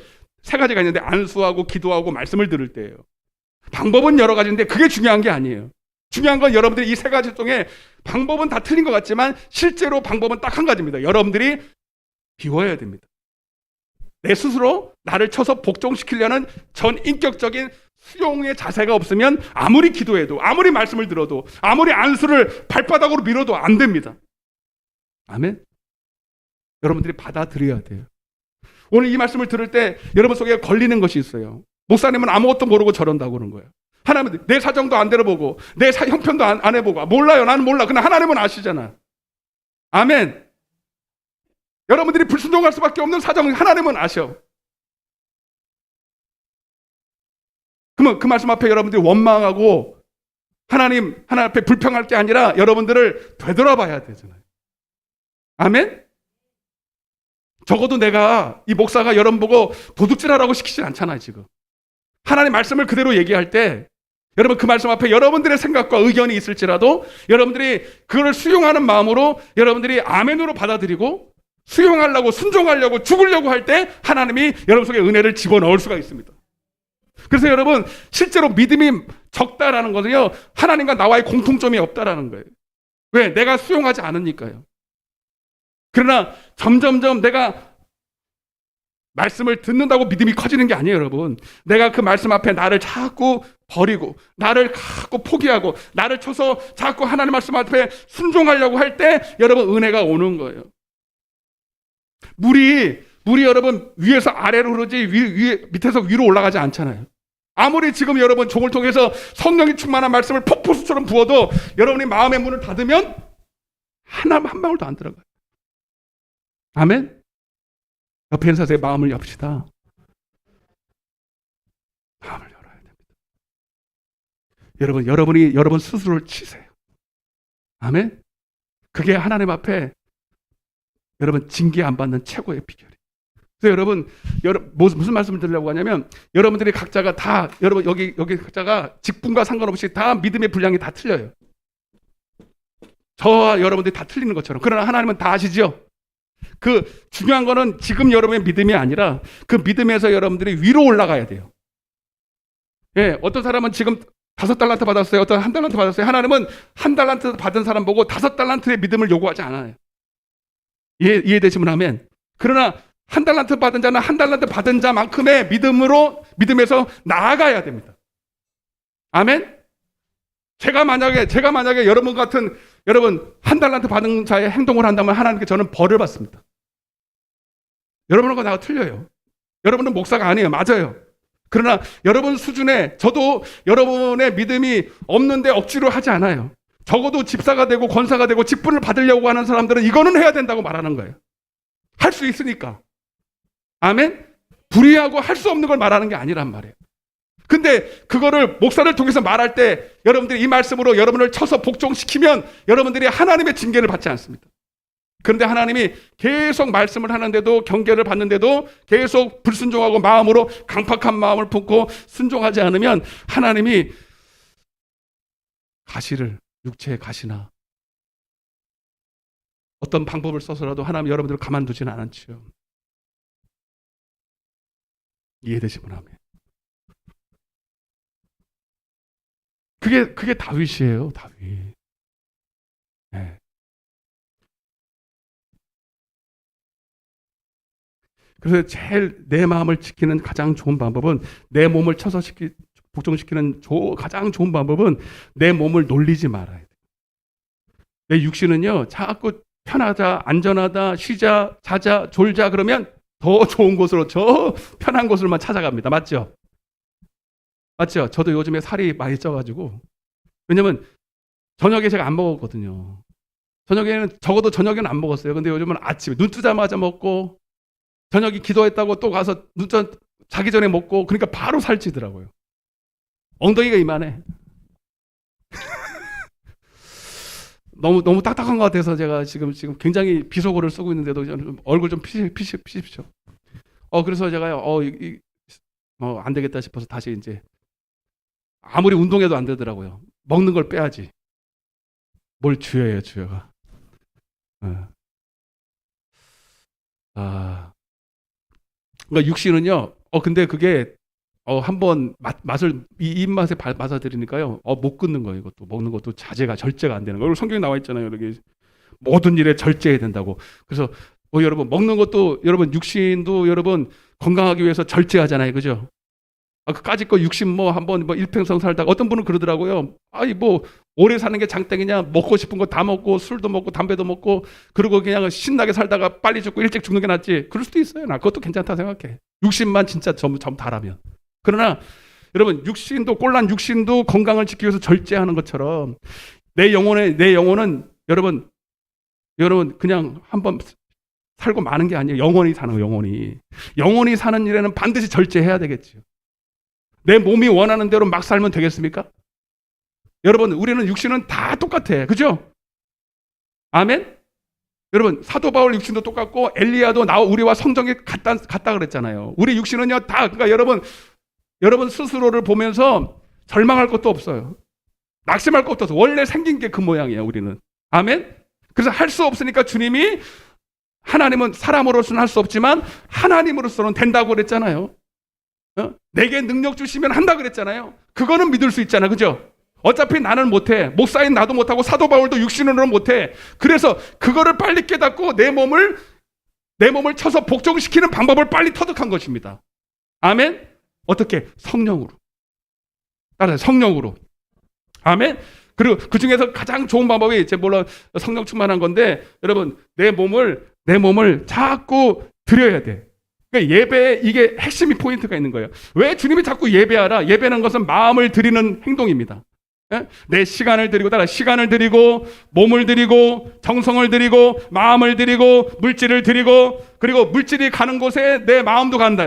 Speaker 1: 안수하고 기도하고 말씀을 들을 때예요. 방법은 여러 가지인데 그게 중요한 게 아니에요. 중요한 건 여러분들이 이 세 가지 중에 방법은 다 틀린 것 같지만 실제로 방법은 딱 한 가지입니다. 여러분들이 비워야 됩니다. 내 스스로 나를 쳐서 복종시키려는 전인격적인 수용의 자세가 없으면 아무리 기도해도, 아무리 말씀을 들어도, 아무리 안수를 발바닥으로 밀어도 안 됩니다. 아멘? 여러분들이 받아들여야 돼요. 오늘 이 말씀을 들을 때 여러분 속에 걸리는 것이 있어요. 목사님은 아무것도 모르고 저런다고 그러는 거예요. 하나님은 내 사정도 안 들어보고 내 형편도 안 해보고 몰라요. 나는 몰라. 그러나 하나님은 아시잖아. 아멘. 여러분들이 불순종할 수밖에 없는 사정을 하나님은 아셔. 그러면 그 말씀 앞에 여러분들이 원망하고 하나님 앞에 불평할 게 아니라 여러분들을 되돌아봐야 되잖아요. 아멘. 적어도 내가 이 목사가 여러분 보고 도둑질하라고 시키진 않잖아요. 지금 하나님 말씀을 그대로 얘기할 때 여러분 그 말씀 앞에 여러분들의 생각과 의견이 있을지라도 여러분들이 그걸 수용하는 마음으로 여러분들이 아멘으로 받아들이고 수용하려고 순종하려고 죽으려고 할 때 하나님이 여러분 속에 은혜를 집어넣을 수가 있습니다. 그래서 여러분 실제로 믿음이 적다라는 것은요 하나님과 나와의 공통점이 없다라는 거예요. 왜? 내가 수용하지 않으니까요. 그러나 점점점 내가 말씀을 듣는다고 믿음이 커지는 게 아니에요, 여러분. 내가 그 말씀 앞에 나를 자꾸 버리고 나를 자꾸 포기하고 나를 쳐서 자꾸 하나님 말씀 앞에 순종하려고 할 때 여러분 은혜가 오는 거예요. 물이 여러분 위에서 아래로 흐르지 밑에서 위로 올라가지 않잖아요. 아무리 지금 여러분 종을 통해서 성령이 충만한 말씀을 폭포수처럼 부어도 여러분이 마음의 문을 닫으면 한 방울도 안 들어가요. 아멘? 옆에 있는 사람의 마음을 엽시다. 마음을 열어야 됩니다. 여러분 스스로를 치세요. 아멘? 그게 하나님 앞에 여러분 징계 안 받는 최고의 비결이에요. 그래서 여러분 무슨 말씀을 드리려고 하냐면 여러분들이 각자가 다 여러분 여기 각자가 직분과 상관없이 다 믿음의 분량이 다 틀려요. 저와 여러분들이 다 틀리는 것처럼. 그러나 하나님은 다 아시죠? 그 중요한 거는 지금 여러분의 믿음이 아니라 그 믿음에서 여러분들이 위로 올라가야 돼요. 예, 어떤 사람은 지금 5달란트 받았어요. 어떤 1달란트 받았어요. 하나님은 1달란트 받은 사람 보고 5달란트의 믿음을 요구하지 않아요. 이해되시면 아멘. 그러나 한 달란트 받은 자는 한 달란트 받은 자만큼의 믿음에서 나아가야 됩니다. 아멘? 제가 만약에 여러분 한 달란트 받은 자의 행동을 한다면 하나님께 저는 벌을 받습니다. 여러분과 나가 틀려요. 여러분은 목사가 아니에요. 맞아요. 그러나 여러분 수준에 저도 여러분의 믿음이 없는데 억지로 하지 않아요. 적어도 집사가 되고 권사가 되고 직분을 받으려고 하는 사람들은 이거는 해야 된다고 말하는 거예요. 할 수 있으니까. 아멘? 불의하고 할 수 없는 걸 말하는 게 아니란 말이에요. 근데 그거를 목사를 통해서 말할 때 여러분들이 이 말씀으로 여러분을 쳐서 복종시키면 여러분들이 하나님의 징계를 받지 않습니다. 그런데 하나님이 계속 말씀을 하는데도 경계를 받는데도 계속 불순종하고 마음으로 강팍한 마음을 품고 순종하지 않으면 하나님이 가시를 육체의 가시나 어떤 방법을 써서라도 하나님 여러분들을 가만두지는 않지요. 이해되시면 아멘. 그게 다윗이에요. 다윗. 네. 그래서 제일 내 마음을 지키는 가장 좋은 방법은 내 몸을 쳐서 복종시키는 가장 좋은 방법은 내 몸을 놀리지 말아야 돼. 내 육신은요 자꾸 편하자, 안전하다, 쉬자, 자자, 졸자 그러면 더 좋은 곳으로 저 편한 곳으로만 찾아갑니다. 맞죠? 맞죠? 저도 요즘에 살이 많이 쪄가지고 왜냐면 저녁에 제가 안 먹었거든요. 적어도 저녁에는 안 먹었어요. 근데 요즘은 아침에 눈 뜨자마자 먹고 저녁에 기도했다고 또 가서 자기 전에 먹고 그러니까 바로 살찌더라고요. 엉덩이가 이만해. 너무 딱딱한 것 같아서 제가 지금 굉장히 비속어를 쓰고 있는데도 얼굴 좀 피십시오. 그래서 제가 안 되겠다 싶어서 다시 이제 아무리 운동해도 안 되더라고요. 먹는 걸 빼야지. 뭘 주여요, 주여가. 그러니까 육신은요. 근데 그게 한번 맛을 이 입맛에 맞아들이니까요. 못 끊는 거예요. 이것도 먹는 것도 절제가 안 되는 거예요. 성경에 나와 있잖아요. 여기 모든 일에 절제해야 된다고. 그래서 여러분 먹는 것도 여러분 육신도 여러분 건강하기 위해서 절제하잖아요. 그죠? 그까짓 거 육신 한번 일평생 살다가 어떤 분은 그러더라고요. 오래 사는 게 장땡이냐? 먹고 싶은 거 다 먹고 술도 먹고 담배도 먹고 그리고 그냥 신나게 살다가 빨리 죽고 일찍 죽는 게 낫지. 그럴 수도 있어요. 나 그것도 괜찮다 생각해. 육신만 진짜 전부 다라면. 그러나 여러분 꼴난 육신도 건강을 지키기 위해서 절제하는 것처럼 내 영혼은 여러분 그냥 한번 살고 마는 게 아니에요. 영원히 사는 거예요. 영원히 사는 일에는 반드시 절제해야 되겠죠. 내 몸이 원하는 대로 막 살면 되겠습니까? 여러분 우리는 육신은 다 똑같아. 그죠? 아멘? 여러분 사도 바울 육신도 똑같고 엘리야도 우리와 성정이 같다 그랬잖아요. 우리 육신은요 다 그러니까 여러분 스스로를 보면서 절망할 것도 없어요. 낙심할 것도 없어요. 원래 생긴 게 그 모양이에요. 우리는. 아멘? 그래서 할 수 없으니까 주님이 하나님은 사람으로서는 할 수 없지만 하나님으로서는 된다고 그랬잖아요. 내게 능력 주시면 한다 그랬잖아요. 그거는 믿을 수 있잖아. 그죠? 어차피 나는 못해. 목사인 나도 못하고 사도 바울도 육신으로는 못해. 그래서 그거를 빨리 깨닫고 내 몸을 쳐서 복종시키는 방법을 빨리 터득한 것입니다. 아멘? 어떻게? 성령으로. 따라서 성령으로. 아멘? 그리고 그 중에서 가장 좋은 방법이 물론 성령 충만한 건데 여러분 내 몸을 자꾸 드려야 돼. 그러니까 예배에 이게 핵심이 포인트가 있는 거예요. 왜 주님이 자꾸 예배하라? 예배는 것은 마음을 드리는 행동입니다. 내 시간을 드리고 몸을 드리고 정성을 드리고 마음을 드리고 물질을 드리고 그리고 물질이 가는 곳에 내 마음도 간다.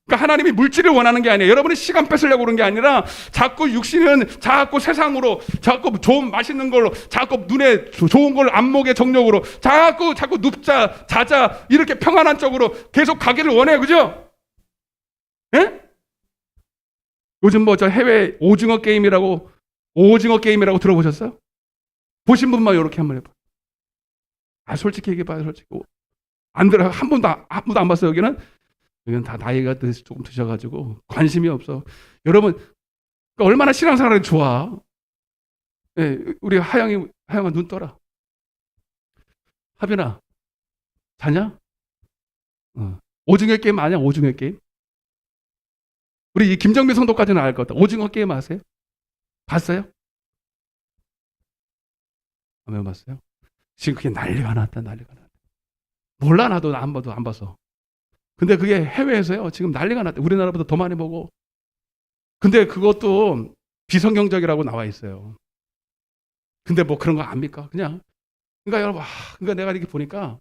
Speaker 1: 그러니까 하나님이 물질을 원하는 게 아니에요. 여러분이 시간 뺏으려고 그런 게 아니라 자꾸 육신은 자꾸 세상으로 자꾸 좋은 맛있는 걸로 자꾸 눈에 좋은 걸 안목의 정욕으로 자꾸 눕자 자자 이렇게 평안한 쪽으로 계속 가기를 원해요. 그죠? 예? 요즘 저 해외 오징어 게임이라고 들어보셨어요? 보신 분만 이렇게 한번 해봐. 솔직히 얘기해봐요. 솔직히 안 들어 한 번도 안 봤어요. 여기는 다 나이가 조금 드셔가지고 관심이 없어. 여러분 그러니까 얼마나 신앙생활이 좋아. 예, 우리 하영아 눈 떠라. 하빈아 자냐? 오징어 게임 아니야? 오징어 게임? 우리 이 김정민 성도까지는 알 것 같다. 오징어 게임 아세요? 봤어요? 안 봤어요? 지금 그게 난리가 났다, 난리가 났다. 몰라, 나도 안 봐도 안 봐서. 근데 그게 해외에서요, 지금 난리가 났다. 우리나라보다 더 많이 보고. 근데 그것도 비성경적이라고 나와 있어요. 근데 뭐 그런 거 압니까? 그냥. 그러니까 여러분, 그러니까 내가 이렇게 보니까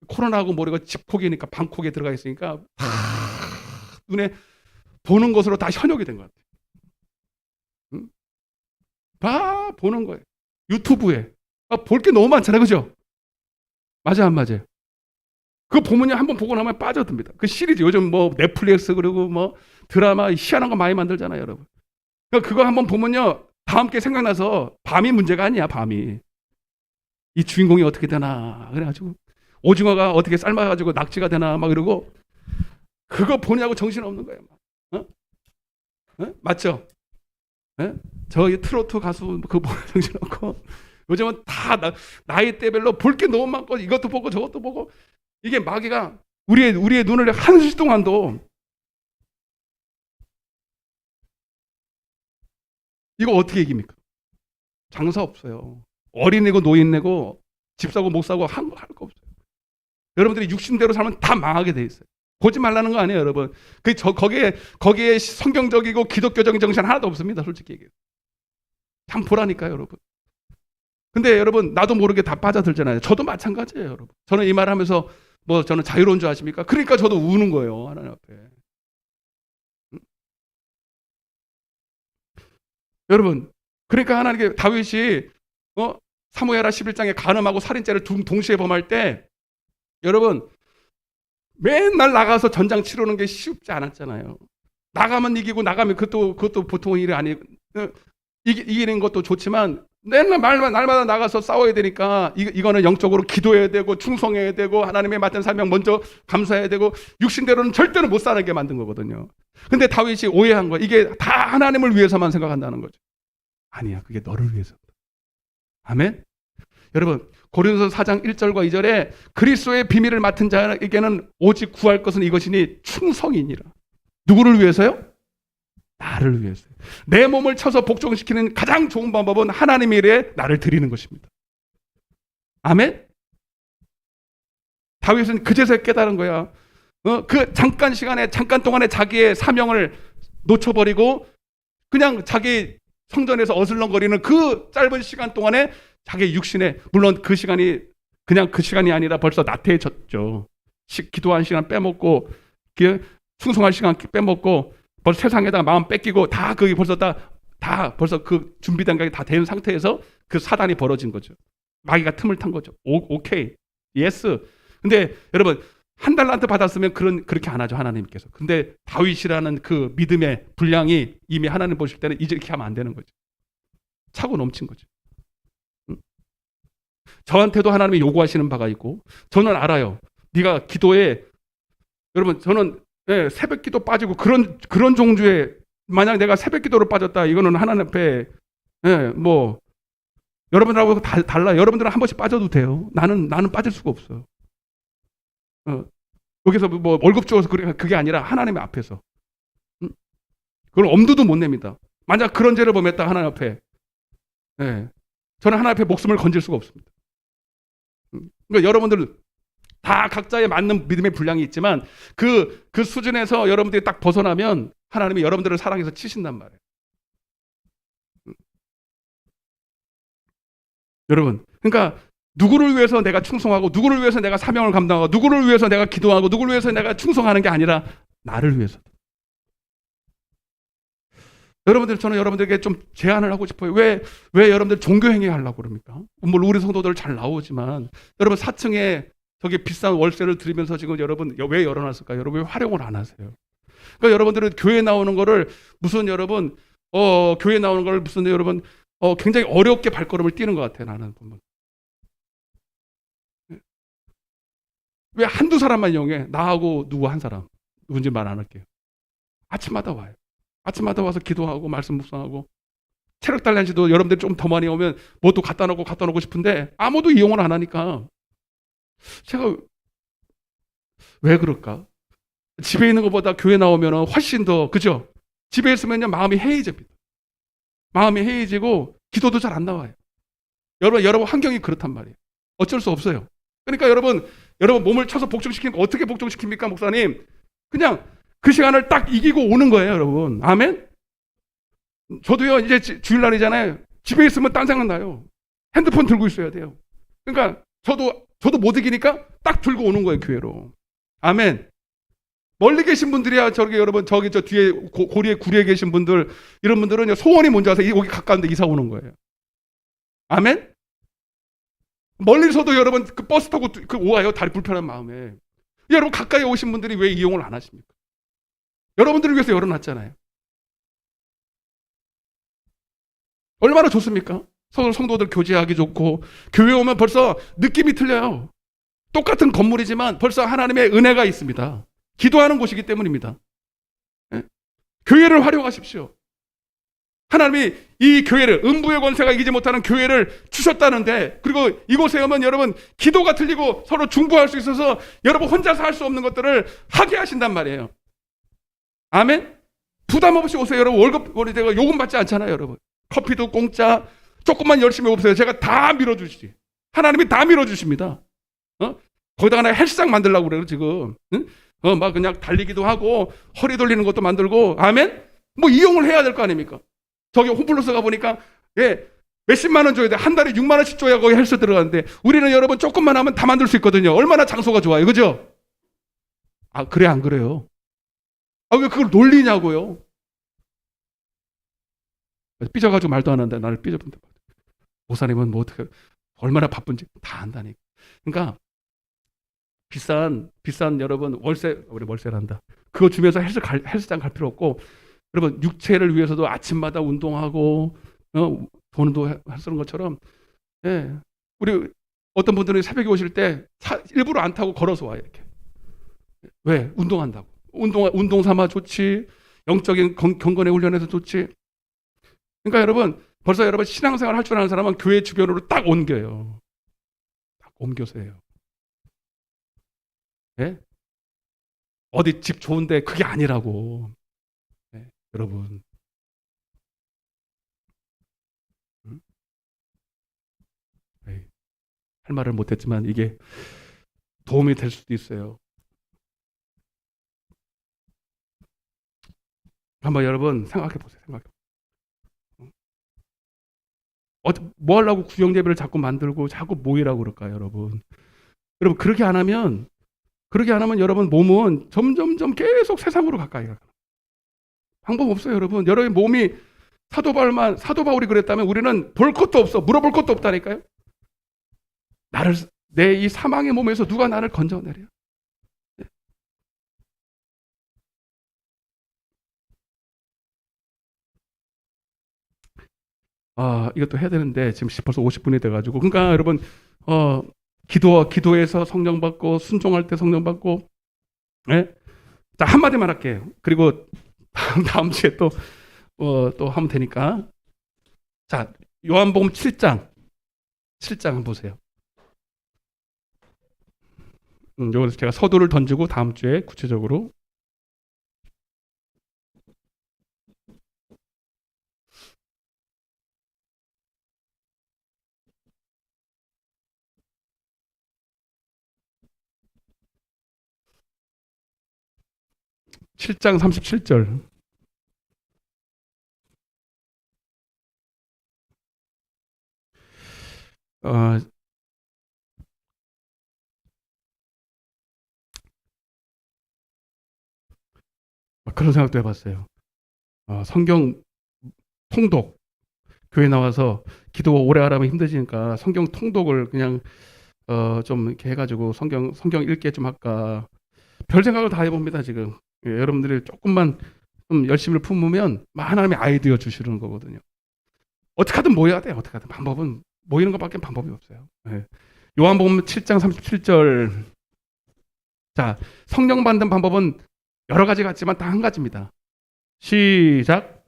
Speaker 1: 코로나하고 모르고 집콕이니까 방콕에 들어가 있으니까 눈에 보는 것으로 다 현혹이 된 것 같아요. 응? 다 보는 거예요. 유튜브에. 볼 게 너무 많잖아요. 그죠? 맞아, 안 맞아요? 그거 보면요, 한번 보고 나면 빠져듭니다. 그 시리즈, 요즘 뭐 넷플릭스 그리고 뭐 드라마 희한한 거 많이 만들잖아요, 여러분. 그러니까 그거 한번 보면요, 다음 게 생각나서 밤이 문제가 아니야, 밤이. 이 주인공이 어떻게 되나. 그래가지고 오징어가 어떻게 삶아가지고 낙지가 되나 막 이러고 그거 보냐고 정신없는 거예요. 어? 어? 맞죠? 예? 저희 트로트 가수 그거 보고 정신없고 요즘은 다 나이대별로 볼 게 너무 많고 이것도 보고 저것도 보고 이게 마귀가 우리의 눈을 한 시 동안도 이거 어떻게 이깁니까? 장사 없어요. 어린애고 노인네고 집 사고 못 사고 할 거 없어요. 여러분들이 육신대로 살면 다 망하게 돼 있어요. 보지 말라는 거 아니에요, 여러분. 거기에 성경적이고 기독교적인 정신 하나도 없습니다, 솔직히 얘기해요. 참 보라니까요, 여러분. 근데 여러분, 나도 모르게 다 빠져들잖아요. 저도 마찬가지예요, 여러분. 저는 이 말 하면서 뭐 저는 자유로운 줄 아십니까? 그러니까 저도 우는 거예요, 하나님 앞에. 여러분, 그러니까 하나님께 다윗이 사무엘하 11장에 간음하고 살인죄를 동시에 범할 때 여러분 맨날 나가서 전장 치르는 게 쉽지 않았잖아요. 나가면 이기고 나가면 그것도 보통 일이 아니고 이기는 것도 좋지만 맨날 날마다 나가서 싸워야 되니까 이거는 영적으로 기도해야 되고 충성해야 되고 하나님의 맡은 사명 먼저 감사해야 되고 육신대로는 절대로 못 사게 만든 거거든요. 근데 다윗이 오해한 거야. 이게 다 하나님을 위해서만 생각한다는 거죠. 아니야. 그게 너를 위해서. 아멘. 여러분 고린도서 4장 1절과 2절에 그리스도의 비밀을 맡은 자에게는 오직 구할 것은 이것이니 충성이니라. 누구를 위해서요? 나를 위해서요. 내 몸을 쳐서 복종시키는 가장 좋은 방법은 하나님의 일에 나를 드리는 것입니다. 아멘? 다윗은 그제서야 깨달은 거야. 그 잠깐 동안에 자기의 사명을 놓쳐버리고 그냥 자기 성전에서 어슬렁거리는 그 짧은 시간 동안에 자기 육신에, 물론 그 시간이 그냥 그 시간이 아니라 벌써 나태해졌죠. 기도한 시간 빼먹고 충성할 시간 빼먹고 벌써 세상에다가 마음 뺏기고 다 거기 벌써 다 벌써 그 준비 단계가 다 된 상태에서 그 사단이 벌어진 거죠. 마귀가 틈을 탄 거죠. 오케이, 예스. 근데 여러분 한 달란트 받았으면 그렇게 안 하죠, 하나님께서. 근데 다윗이라는 그 믿음의 분량이 이미 하나님 보실 때는 이제 이렇게 하면 안 되는 거죠. 차고 넘친 거죠. 저한테도 하나님이 요구하시는 바가 있고 저는 알아요. 네가 기도에 여러분 저는 새벽 기도 빠지고 그런 종주에 만약 내가 새벽 기도로 빠졌다 이거는 하나님 앞에 뭐 여러분들하고 달라. 여러분들은 한 번씩 빠져도 돼요. 나는 빠질 수가 없어요. 여기서 뭐 월급 주어서 그게 아니라 하나님의 앞에서 그걸 엄두도 못 냅니다. 만약 그런 죄를 범했다 하나님 앞에 저는 하나님 앞에 목숨을 건질 수가 없습니다. 그러니까 여러분들 다 각자의 맞는 믿음의 분량이 있지만 그 수준에서 여러분들이 딱 벗어나면 하나님이 여러분들을 사랑해서 치신단 말이에요. 여러분, 그러니까 누구를 위해서 내가 충성하고 누구를 위해서 내가 사명을 감당하고 누구를 위해서 내가 기도하고 누구를 위해서 내가 충성하는 게 아니라 나를 위해서. 여러분들, 저는 여러분들에게 좀 제안을 하고 싶어요. 왜 여러분들 종교행위 하려고 그럽니까? 물론 우리 성도들 잘 나오지만 여러분 4층에 저기 비싼 월세를 들이면서 지금 여러분 왜 열어놨을까요? 여러분 왜 활용을 안 하세요? 그러니까 여러분들은 교회 나오는 거를 무슨 여러분 교회 나오는 걸 무슨 여러분 굉장히 어렵게 발걸음을 뛰는 것 같아요. 나는 보면. 왜 한두 사람만 이용해? 나하고 누구 한 사람. 누군지 말 안 할게요. 아침마다 와요. 아침마다 와서 기도하고 말씀 묵상하고 체력 단련시도 여러분들이 좀 더 많이 오면 뭐도 갖다 놓고 싶은데 아무도 이용을 안 하니까 제가 왜 그럴까? 집에 있는 것보다 교회 나오면 훨씬 더, 그죠? 집에 있으면요, 마음이 해이집니다. 마음이 해이지고, 기도도 잘 안 나와요. 여러분 환경이 그렇단 말이에요. 어쩔 수 없어요. 그러니까 여러분 몸을 쳐서 복종시키는 거 어떻게 복종시킵니까, 목사님? 그냥 그 시간을 딱 이기고 오는 거예요, 여러분. 아멘? 저도요, 이제 주일날이잖아요. 집에 있으면 딴 생각 나요. 핸드폰 들고 있어야 돼요. 그러니까 저도 못 이기니까 딱 들고 오는 거예요, 교회로. 아멘. 멀리 계신 분들이야, 여러분, 저 뒤에 고리에 구리에 계신 분들, 이런 분들은 소원이 뭔지 아세요? 여기 가까운데 이사 오는 거예요. 아멘? 멀리서도 여러분 그 버스 타고 오와요. 다리 불편한 마음에. 여러분 가까이 오신 분들이 왜 이용을 안 하십니까? 여러분들을 위해서 열어놨잖아요. 얼마나 좋습니까? 성도들 교제하기 좋고, 교회 오면 벌써 느낌이 틀려요. 똑같은 건물이지만 벌써 하나님의 은혜가 있습니다. 기도하는 곳이기 때문입니다. 예? 교회를 활용하십시오. 하나님이 이 교회를, 음부의 권세가 이기지 못하는 교회를 주셨다는데, 그리고 이곳에 오면 여러분 기도가 틀리고 서로 중보할 수 있어서 여러분 혼자서 할 수 없는 것들을 하게 하신단 말이에요. 아멘? 부담 없이 오세요. 여러분 월급 제가 요금 받지 않잖아요. 여러분 커피도 공짜. 조금만 열심히 오세요. 제가 다 밀어주시지. 하나님이 다 밀어주십니다. 거기다가 헬스장 만들려고 그래요 지금. 응? 막 그냥 달리기도 하고 허리 돌리는 것도 만들고. 아멘? 뭐 이용을 해야 될 거 아닙니까? 저기 홈플러스 가보니까, 예, 몇십만 원 줘야 돼. 한 달에 6만 원씩 줘야 거기 헬스 들어가는데, 우리는 여러분 조금만 하면 다 만들 수 있거든요. 얼마나 장소가 좋아요. 그죠? 아, 그래, 안 그래요? 아, 왜 그걸 놀리냐고요? 삐져가지고 말도 안 하는데, 나를 삐져본다. 목사님은 뭐 어떻게, 얼마나 바쁜지 다 안다니까. 그러니까, 비싼 여러분, 우리 월세란다. 그거 주면서 헬스장 갈 필요 없고, 여러분 육체를 위해서도 아침마다 운동하고 돈도 쓰는 것처럼, 예, 우리 어떤 분들은 새벽에 오실 때 일부러 안 타고 걸어서 와요. 이렇게. 왜? 운동한다고. 운동 삼아 좋지. 영적인 경건의 훈련에서 좋지. 그러니까 여러분 벌써 여러분 신앙생활 할 줄 아는 사람은 교회 주변으로 딱 옮겨요. 딱 옮겨서 해요. 예? 어디 집 좋은데 그게 아니라고. 여러분, 할 말을 못했지만 이게 도움이 될 수도 있어요. 한번 여러분 생각해 보세요. 뭐 하려고 구역 예배를 자꾸 만들고 자꾸 모이라고 그럴까요, 여러분? 여러분 그렇게 안 하면 여러분 몸은 점점점 계속 세상으로 가까이 가요. 방법 없어요, 여러분. 여러분 몸이 사도 바울이 그랬다면 우리는 볼 것도 없어. 물어볼 것도 없다니까요. 내 이 사망의 몸에서 누가 나를 건져내려? 아, 이것도 해야 되는데 지금 벌써 50분이 돼가지고. 그러니까 여러분 기도에서 성령 받고 순종할 때 성령 받고. 예? 자, 한마디만 할게요. 그리고 다음 주에 또 하면 되니까. 자, 요한복음 7장 한번 보세요. 여기서 제가 서두를 던지고 다음 주에 구체적으로. (7장) 37절. 그런 생각도 해봤어요. 성경 통독, 교회 나와서 기도 오래 하려면 힘드시니까 성경 통독을 그냥 좀 이렇게 해가지고 성경 읽게 좀 할까. 별 생각을 다 해봅니다 지금. 예, 여러분들이 조금만 좀 열심을 품으면 하나님의 아이디어 주시는 거거든요. 어떻게 하든 모여야 돼요. 어떻게 하든. 방법은 모이는 것밖에 방법이 없어요. 예. 요한복음 7장 37절. 자, 성령 받는 방법은 여러 가지 같지만 다 한 가지입니다. 시작.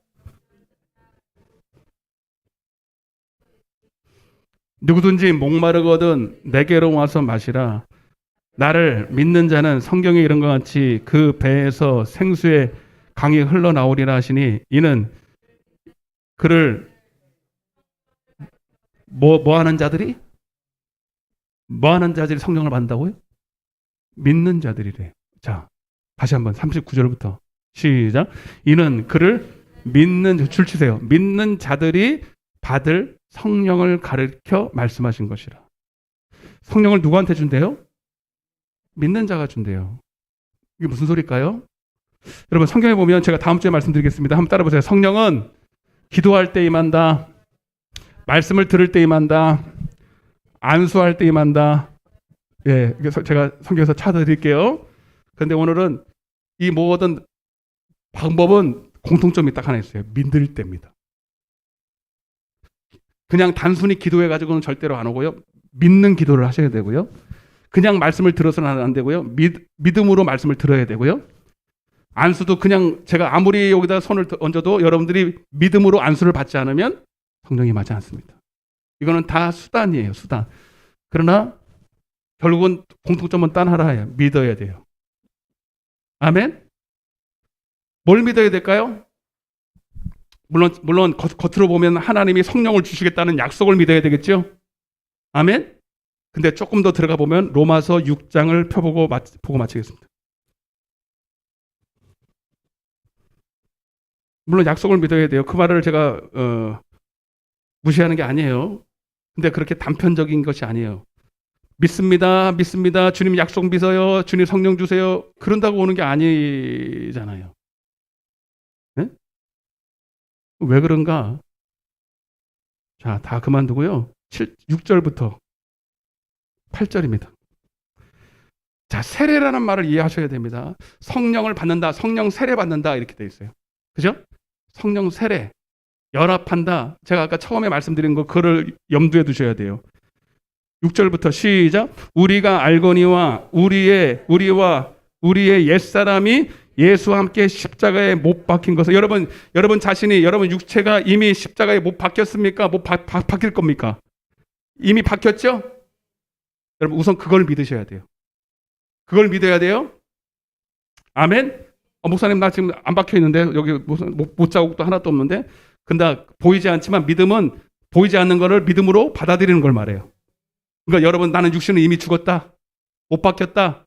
Speaker 1: 누구든지 목마르거든 내게로 와서 마시라. 나를 믿는 자는 성경에 이런 것 같이 그 배에서 생수의 강이 흘러나오리라 하시니 이는 그를 뭐 하는 자들이? 뭐 하는 자들이 성령을 받는다고요? 믿는 자들이래. 자, 다시 한번 39절부터 시작. 이는 그를 믿는 줄 치세요. 믿는 자들이 받을 성령을 가르쳐 말씀하신 것이라. 성령을 누구한테 준대요? 믿는 자가 준대요. 이게 무슨 소리일까요? 여러분 성경에 보면 제가 다음 주에 말씀드리겠습니다. 한번 따라 보세요. 성령은 기도할 때 임한다. 말씀을 들을 때 임한다. 안수할 때 임한다. 예, 제가 성경에서 찾아드릴게요. 그런데 오늘은 이 모든 방법은 공통점이 딱 하나 있어요. 믿을 때입니다. 그냥 단순히 기도해가지고는 절대로 안 오고요. 믿는 기도를 하셔야 되고요. 그냥 말씀을 들어서는 안 되고요. 믿음으로 말씀을 들어야 되고요. 안수도 그냥 제가 아무리 여기다 손을 얹어도 여러분들이 믿음으로 안수를 받지 않으면 성령이 맞지 않습니다. 이거는 다 수단이에요. 수단. 그러나 결국은 공통점은 단 하나예요. 믿어야 돼요. 아멘? 뭘 믿어야 될까요? 물론 겉으로 보면 하나님이 성령을 주시겠다는 약속을 믿어야 되겠죠? 아멘? 근데 조금 더 들어가 보면 로마서 6장을 펴보고 보고 마치겠습니다. 물론 약속을 믿어야 돼요. 그 말을 제가 무시하는 게 아니에요. 근데 그렇게 단편적인 것이 아니에요. 믿습니다. 믿습니다. 주님 약속 믿어요. 주님 성령 주세요. 그런다고 오는 게 아니잖아요. 네? 왜 그런가? 자, 다 그만두고요. 6절부터 8절입니다. 자, 세례라는 말을 이해하셔야 됩니다. 성령을 받는다, 성령 세례 받는다 이렇게 돼 있어요. 그죠? 성령 세례, 연합한다. 제가 아까 처음에 말씀드린 거 그거를 염두에 두셔야 돼요. 6절부터 시작. 우리가 알거니와 우리와 우리의 옛사람이 예수와 함께 십자가에 못 박힌 것을 여러분 자신이 여러분 육체가 이미 십자가에 못 박혔습니까? 못 박힐 겁니까? 이미 박혔죠? 여러분 우선 그걸 믿으셔야 돼요. 그걸 믿어야 돼요. 아멘. 목사님 나 지금 안 박혀 있는데 여기 무슨 못 자국도 하나도 없는데 근데 보이지 않지만 믿음은 보이지 않는 것을 믿음으로 받아들이는 걸 말해요. 그러니까 여러분 나는 육신은 이미 죽었다. 못 박혔다.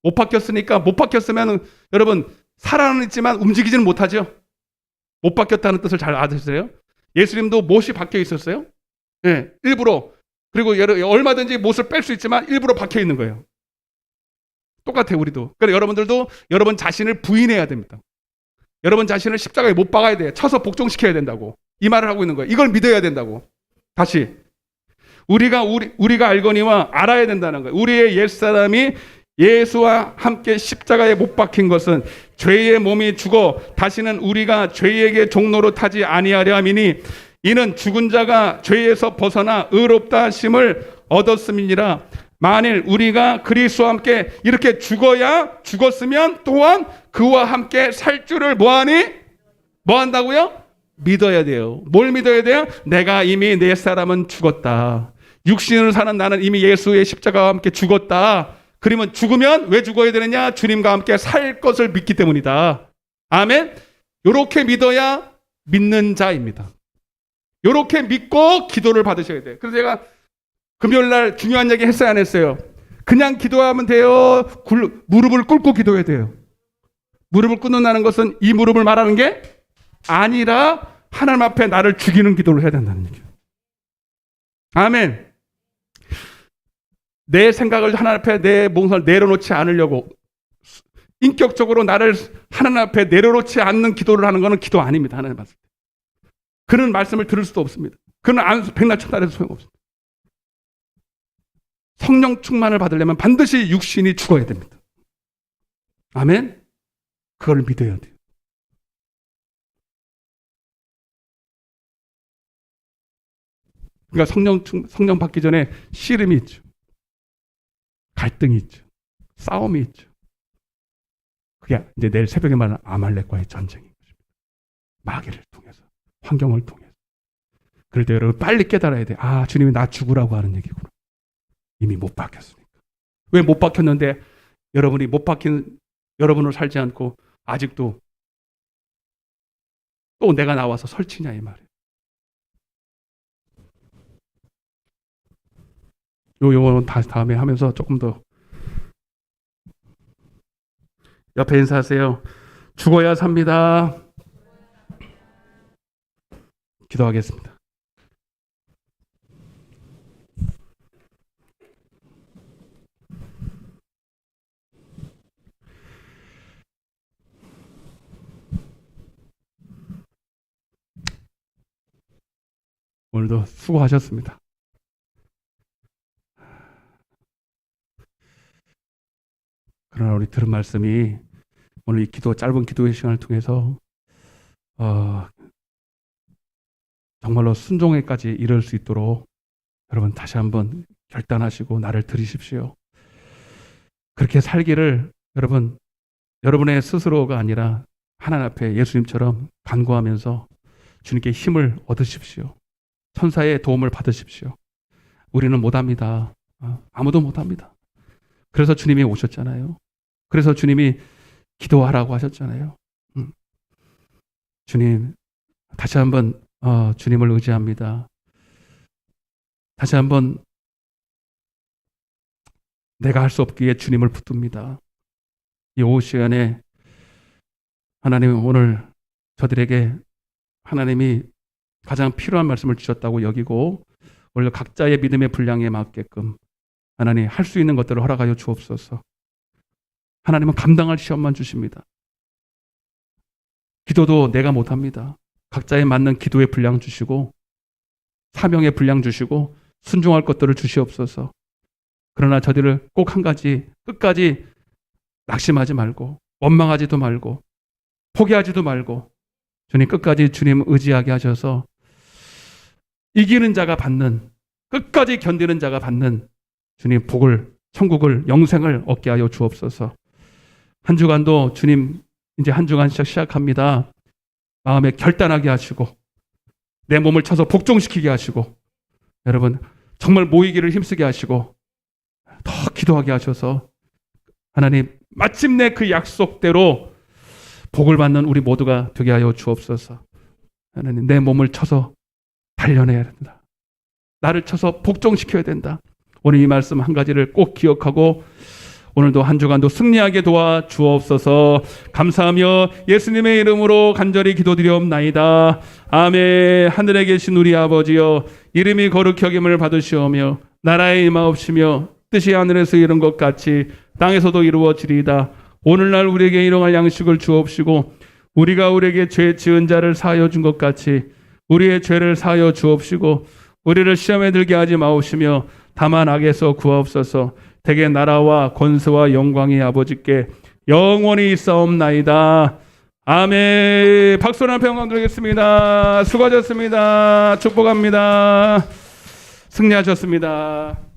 Speaker 1: 못 박혔으니까 못 박혔으면 여러분 살아는 있지만 움직이지는 못하죠. 못 박혔다는 뜻을 잘 아시세요? 예수님도 못이 박혀 있었어요. 네, 일부러. 그리고 얼마든지 못을 뺄 수 있지만 일부러 박혀 있는 거예요. 똑같아요, 우리도. 그러니까 여러분들도 여러분 자신을 부인해야 됩니다. 여러분 자신을 십자가에 못 박아야 돼요. 쳐서 복종시켜야 된다고. 이 말을 하고 있는 거예요. 이걸 믿어야 된다고. 다시. 우리가 알거니와 알아야 된다는 거예요. 우리의 옛사람이 예수와 함께 십자가에 못 박힌 것은 죄의 몸이 죽어 다시는 우리가 죄에게 종로로 타지 아니하려 함이니 이는 죽은 자가 죄에서 벗어나 의롭다 하심을 얻었음이니라. 만일 우리가 그리스도와 함께 이렇게 죽었으면 또한 그와 함께 살 줄을 뭐하니? 뭐 한다고요? 믿어야 돼요. 뭘 믿어야 돼요? 내가 이미 내 사람은 죽었다. 육신으로 사는 나는 이미 예수의 십자가와 함께 죽었다. 그러면 죽으면 왜 죽어야 되느냐? 주님과 함께 살 것을 믿기 때문이다. 아멘? 요렇게 믿어야 믿는 자입니다. 요렇게 믿고 기도를 받으셔야 돼요. 그래서 제가 금요일 날 중요한 얘기 했어요, 안 했어요? 그냥 기도하면 돼요? 무릎을 꿇고 기도해야 돼요. 무릎을 꿇는다는 것은 이 무릎을 말하는 게 아니라 하나님 앞에 나를 죽이는 기도를 해야 된다는 얘기예요. 아멘. 내 생각을 하나님 앞에 내 몽상을 내려놓지 않으려고 인격적으로 나를 하나님 앞에 내려놓지 않는 기도를 하는 것은 기도 아닙니다. 하나님 말씀. 그런 말씀을 들을 수도 없습니다. 그는 안수 백날 천달에도 소용없습니다. 성령 충만을 받으려면 반드시 육신이 죽어야 됩니다. 아멘. 그걸 믿어야 돼요. 그러니까 성령 받기 전에 씨름이 있죠. 갈등이 있죠. 싸움이 있죠. 그게 이제 내일 새벽에 말하는 아말렉과의 전쟁인 것입니다. 마귀를 통해서, 환경을 통해서. 그럴 때 여러분 빨리 깨달아야 돼. 아, 주님이 나 죽으라고 하는 얘기구나. 이미 못 박혔으니까.
Speaker 2: 왜 못 박혔는데 여러분이 못 박힌 여러분을 살지 않고 아직도 또 내가 나와서 설치냐 이 말이에요. 요거는 다음에 하면서 조금 더 옆에 인사하세요. 죽어야 삽니다. 기도하겠습니다. 오늘도 수고하셨습니다. 그러나 우리 들은 말씀이 오늘 이 짧은 기도의 시간을 통해서 정말로 순종에까지 이를 수 있도록 여러분 다시 한번 결단하시고 나를 들이십시오. 그렇게 살기를 여러분의 스스로가 아니라 하나님 앞에 예수님처럼 간구하면서 주님께 힘을 얻으십시오. 천사의 도움을 받으십시오. 우리는 못합니다. 아무도 못합니다. 그래서 주님이 오셨잖아요. 그래서 주님이 기도하라고 하셨잖아요. 주님, 다시 한번 주님을 의지합니다. 다시 한번 내가 할 수 없기에 주님을 붙듭니다. 이 오후 시간에 하나님 오늘 저들에게 하나님이 가장 필요한 말씀을 주셨다고 여기고 오늘 각자의 믿음의 분량에 맞게끔 하나님 할 수 있는 것들을 허락하여 주옵소서. 하나님은 감당할 시험만 주십니다. 기도도 내가 못합니다. 각자에 맞는 기도의 분량 주시고 사명의 분량 주시고 순종할 것들을 주시옵소서. 그러나 저들을 꼭 한 가지 끝까지 낙심하지 말고 원망하지도 말고 포기하지도 말고 주님 끝까지 주님 의지하게 하셔서 이기는 자가 받는 끝까지 견디는 자가 받는 주님 복을 천국을 영생을 얻게 하여 주옵소서. 한 주간도 주님 이제 한 주간 시작합니다. 마음에 결단하게 하시고 내 몸을 쳐서 복종시키게 하시고 여러분 정말 모이기를 힘쓰게 하시고 더 기도하게 하셔서 하나님 마침내 그 약속대로 복을 받는 우리 모두가 되게 하여 주옵소서. 하나님 내 몸을 쳐서 단련해야 된다. 나를 쳐서 복종시켜야 된다. 오늘 이 말씀 한 가지를 꼭 기억하고 오늘도 한 주간도 승리하게 도와 주옵소서. 감사하며 예수님의 이름으로 간절히 기도드리옵나이다. 아멘. 하늘에 계신 우리 아버지여 이름이 거룩히 여김을 받으시오며 나라에 임하옵시며 뜻이 하늘에서 이룬 것 같이 땅에서도 이루어지리이다. 오늘날 우리에게 일용할 양식을 주옵시고 우리가 우리에게 죄 지은 자를 사하여 준 것 같이 우리의 죄를 사하여 주옵시고 우리를 시험에 들게 하지 마옵시며 다만 악에서 구하옵소서. 대개 나라와 권세와 영광이 아버지께 영원히 있사옵나이다. 아멘. 박수 한번 평강 드리겠습니다. 수고하셨습니다. 축복합니다. 승리하셨습니다.